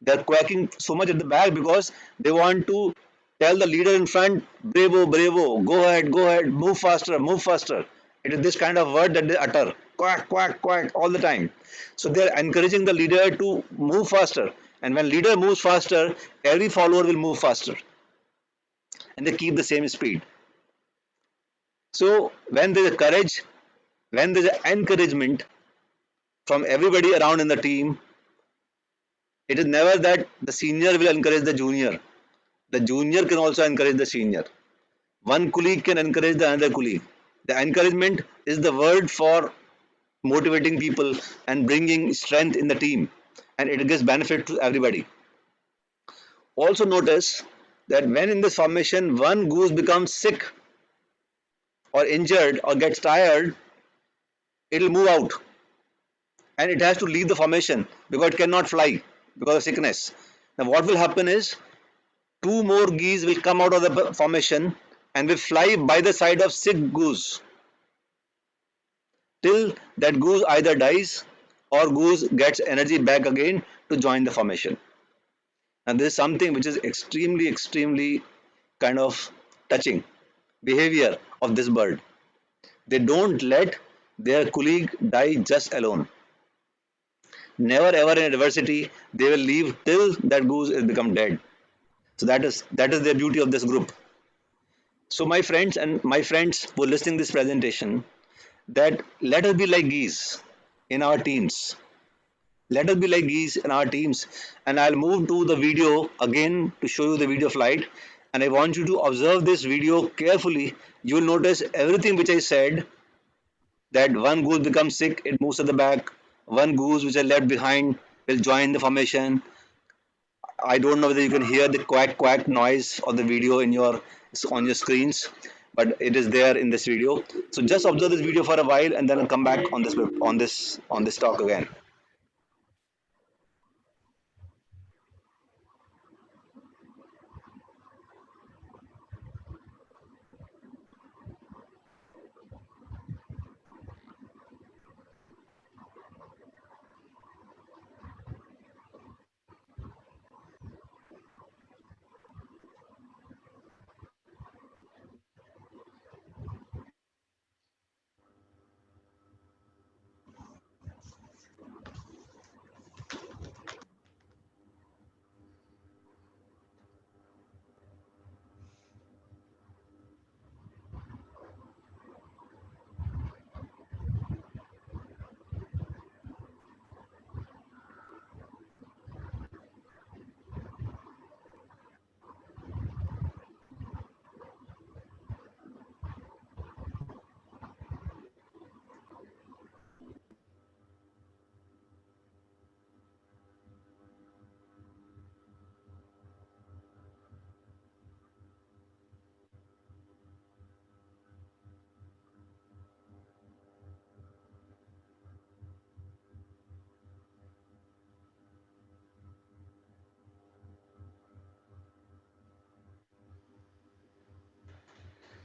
They're quacking so much at the back because they want to tell the leader in front, bravo, bravo, go ahead, move faster, move faster. It is this kind of word that they utter, quack, quack, quack, all the time. So they're encouraging the leader to move faster. And when leader moves faster, every follower will move faster. And they keep the same speed. So when there's a courage, when there's an encouragement from everybody around in the team, it is never that the senior will encourage the junior. The junior can also encourage the senior. One colleague can encourage the another colleague. The encouragement is the word for motivating people and bringing strength in the team, and it gives benefit to everybody. Also notice that when in this formation one goose becomes sick or injured or gets tired, it will move out and it has to leave the formation because it cannot fly because of sickness. Now what will happen is two more geese will come out of the formation and will fly by the side of sick goose till that goose either dies or goose gets energy back again to join the formation. And this is something which is extremely kind of touching behavior of this bird. They don't let their colleague die just alone. Never ever in adversity they will leave till that goose has become dead. So that is the beauty of this group. So my friends who are listening this presentation, that let us be like geese in our teams. Let us be like geese in our teams. And I'll move to the video again to show you the video flight. And I want you to observe this video carefully. You will notice everything which I said, that one goose becomes sick, it moves at the back. One goose which is left behind will join the formation. I don't know whether you can hear the quack quack noise of the video on your screens, but it is there in this video. So just observe this video for a while and then I'll come back on this talk again.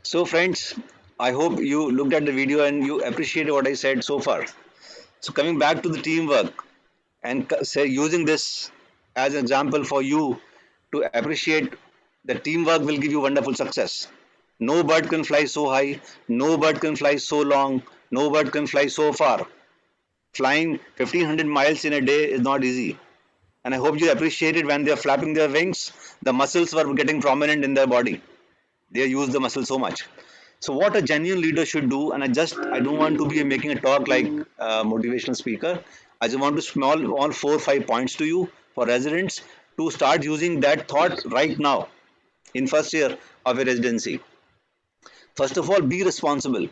So friends, I hope you looked at the video and you appreciated what I said so far. So coming back to the teamwork and say using this as an example for you to appreciate that teamwork will give you wonderful success. No bird can fly so high, no bird can fly so long, no bird can fly so far. Flying 1500 miles in a day is not easy. And I hope you appreciate it when they are flapping their wings, the muscles were getting prominent in their body. They use the muscle so much. So what a genuine leader should do, and I don't want to be making a talk like a motivational speaker. I just want to small all 4 or 5 points to you for residents to start using that thought right now in first year of a residency. First of all, be responsible.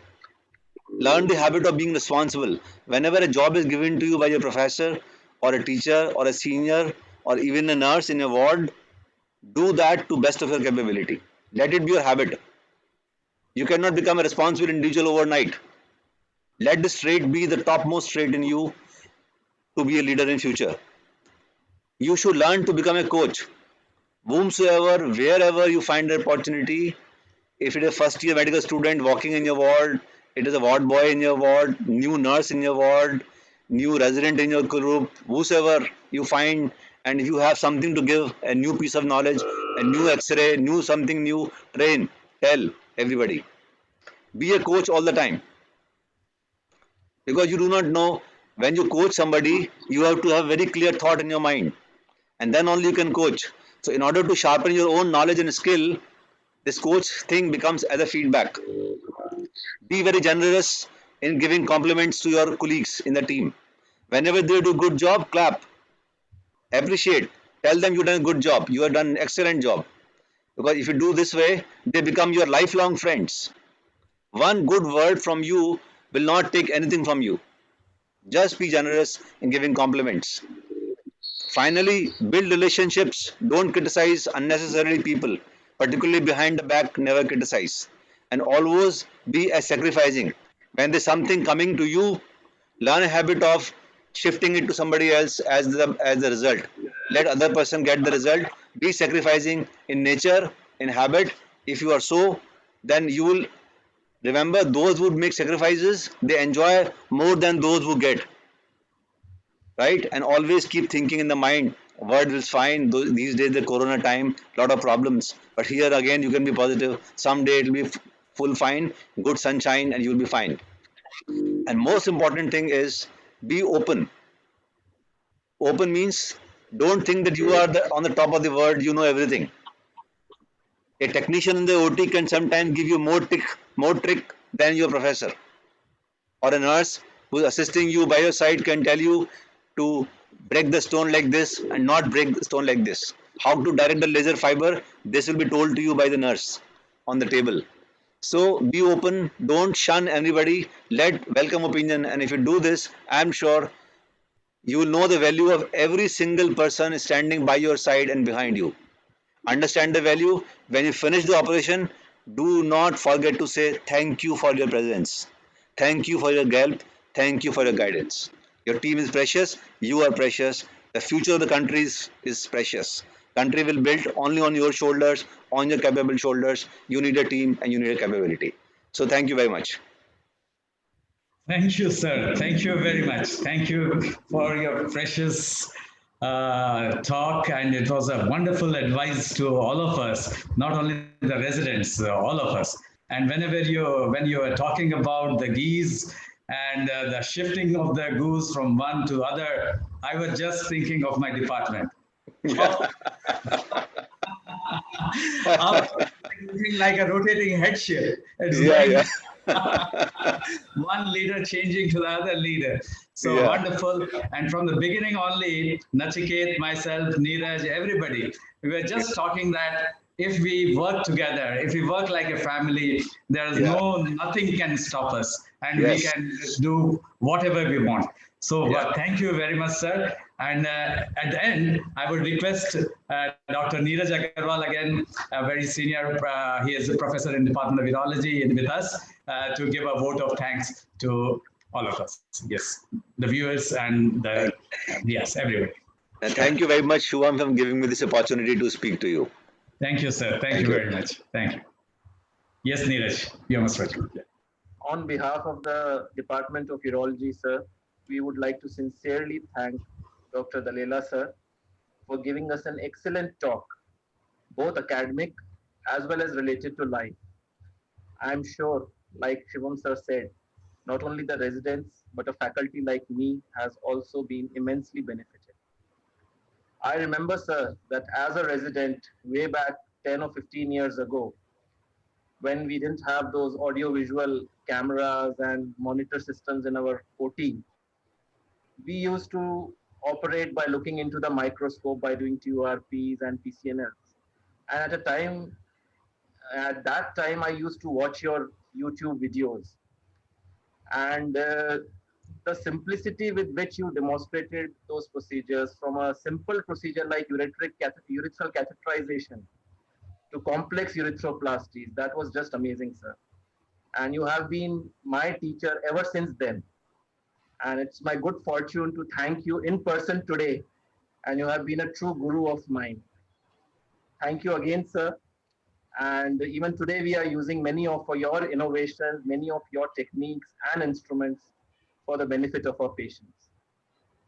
Learn the habit of being responsible. Whenever a job is given to you by your professor or a teacher or a senior or even a nurse in your ward, do that to best of your capability. Let it be your habit. You cannot become a responsible individual overnight. Let this trait be the topmost trait in you to be a leader in future. You should learn to become a coach. Whomsoever, wherever you find an opportunity, if it is a first year medical student walking in your ward, it is a ward boy in your ward, new nurse in your ward, new resident in your group, whosoever you find, and if you have something to give, a new piece of knowledge, a new x-ray, new something new, train, tell everybody. Be a coach all the time, because you do not know, when you coach somebody, you have to have very clear thought in your mind, and then only you can coach. So in order to sharpen your own knowledge and skill, this coach thing becomes as a feedback. Be very generous in giving compliments to your colleagues in the team. Whenever they do good job, clap, appreciate, tell them you done a good job, you have done an excellent job. Because if you do this way, they become your lifelong friends. One good word from you will not take anything from you. Just be generous in giving compliments. Finally, build relationships. Don't criticize unnecessarily people, particularly behind the back. Never criticize, and always be as sacrificing. When there's something coming to you, learn a habit of shifting it to somebody else as the result. Let other person get the result. Be sacrificing in nature, in habit. If you are so, then you will remember those who make sacrifices. They enjoy more than those who get, right? And always keep thinking in the mind, word is fine. These days, the corona time, lot of problems. But here again, you can be positive. Someday it will be full fine, good sunshine, and you will be fine. And most important thing is be open. Open means don't think that you are on the top of the world, you know everything. A technician in the OT can sometimes give you more trick than your professor. Or a nurse who is assisting you by your side can tell you to break the stone like this and not break the stone like this. How to direct the laser fiber, this will be told to you by the nurse on the table. So be open, don't shun anybody, let welcome opinion, and if you do this, I am sure you will know the value of every single person standing by your side and behind you. Understand the value. When you finish the operation, do not forget to say thank you for your presence. Thank you for your help. Thank you for your guidance. Your team is precious. You are precious. The future of the country is precious. Country will build only on your shoulders, on your capable shoulders. You need a team and you need a capability. So thank you very much. Thank you, sir. Thank you very much. Thank you for your precious talk, and it was a wonderful advice to all of us, not only the residents, all of us. And when you were talking about the geese and the shifting of the goose from one to other, I was just thinking of my department. Looking like a rotating headship. It's Yeah, one leader changing to the other leader. So yeah. wonderful. And from the beginning only, Nachiket, myself, Neeraj, everybody, we were just talking that if we work together, if we work like a family, there's Yeah. nothing can stop us, and we Yes. can do whatever we want. So Yeah. thank you very much, sir. And at the end, I would request Dr. Neeraj Agarwal again, a very senior, he is a professor in Department of Virology with us, to give a vote of thanks to all of us. Yes, the viewers and the, yes, everybody. And thank you very much, Shubham, for giving me this opportunity to speak to you. Thank you, sir. Thank you very much. Thank you. Yes, Neeraj, you're most welcome. On behalf of the Department of Urology, sir, we would like to sincerely thank Dr. Dalela, sir, for giving us an excellent talk, both academic as well as related to life. I am sure, like Shivam sir said, not only the residents, but a faculty like me has also been immensely benefited. I remember, sir, that as a resident way back 10 or 15 years ago, when we didn't have those audio visual cameras and monitor systems in our OT, we used to operate by looking into the microscope by doing TURPs and PCNLs. And at that time, I used to watch your YouTube videos. And the simplicity with which you demonstrated those procedures, from a simple procedure like urethral catheterization to complex urethroplasties, that was just amazing, sir. And you have been my teacher ever since then. And it's my good fortune to thank you in person today. And you have been a true guru of mine. Thank you again, sir. And even today, we are using many of your innovations, many of your techniques and instruments for the benefit of our patients.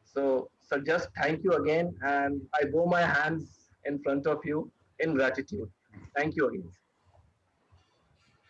So just thank you again. And I bow my hands in front of you in gratitude. Thank you again.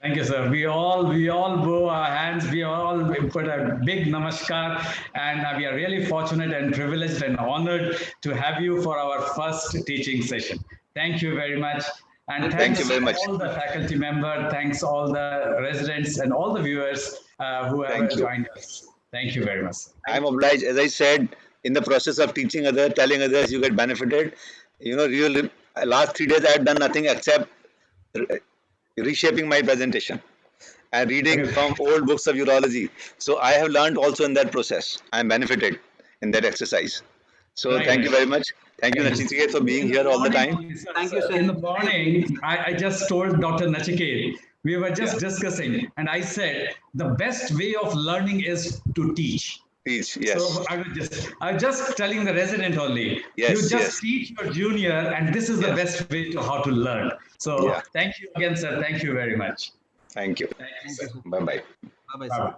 Thank you, sir. We all bow our hands. We all put a big namaskar, and we are really fortunate and privileged and honored to have you for our first teaching session. Thank you very much. And Thank thanks you very much. all the faculty members, thanks all the residents and all the viewers who have Thank you. joined us. Thank you very much. I'm obliged. As I said, in the process of teaching others, telling others, you get benefited. Last 3 days I had done nothing except reshaping my presentation and reading from old books of urology. So I have learned also in that process. I am benefited in that exercise. So Right. Thank you very much. Thank you, Nachiket, for being here all the time. Thank you, sir. In the morning, I just told Dr. Nachiket, we were just discussing, and I said, the best way of learning is to teach. Teach, yes. So I was just telling the resident only, Yes, you just yes. teach your junior, and this is the best way to how to learn. So Yeah. thank you again, sir. Thank you very much. Thank you. Thank you, sir. Bye-bye. Bye-bye, Bye-bye. sir.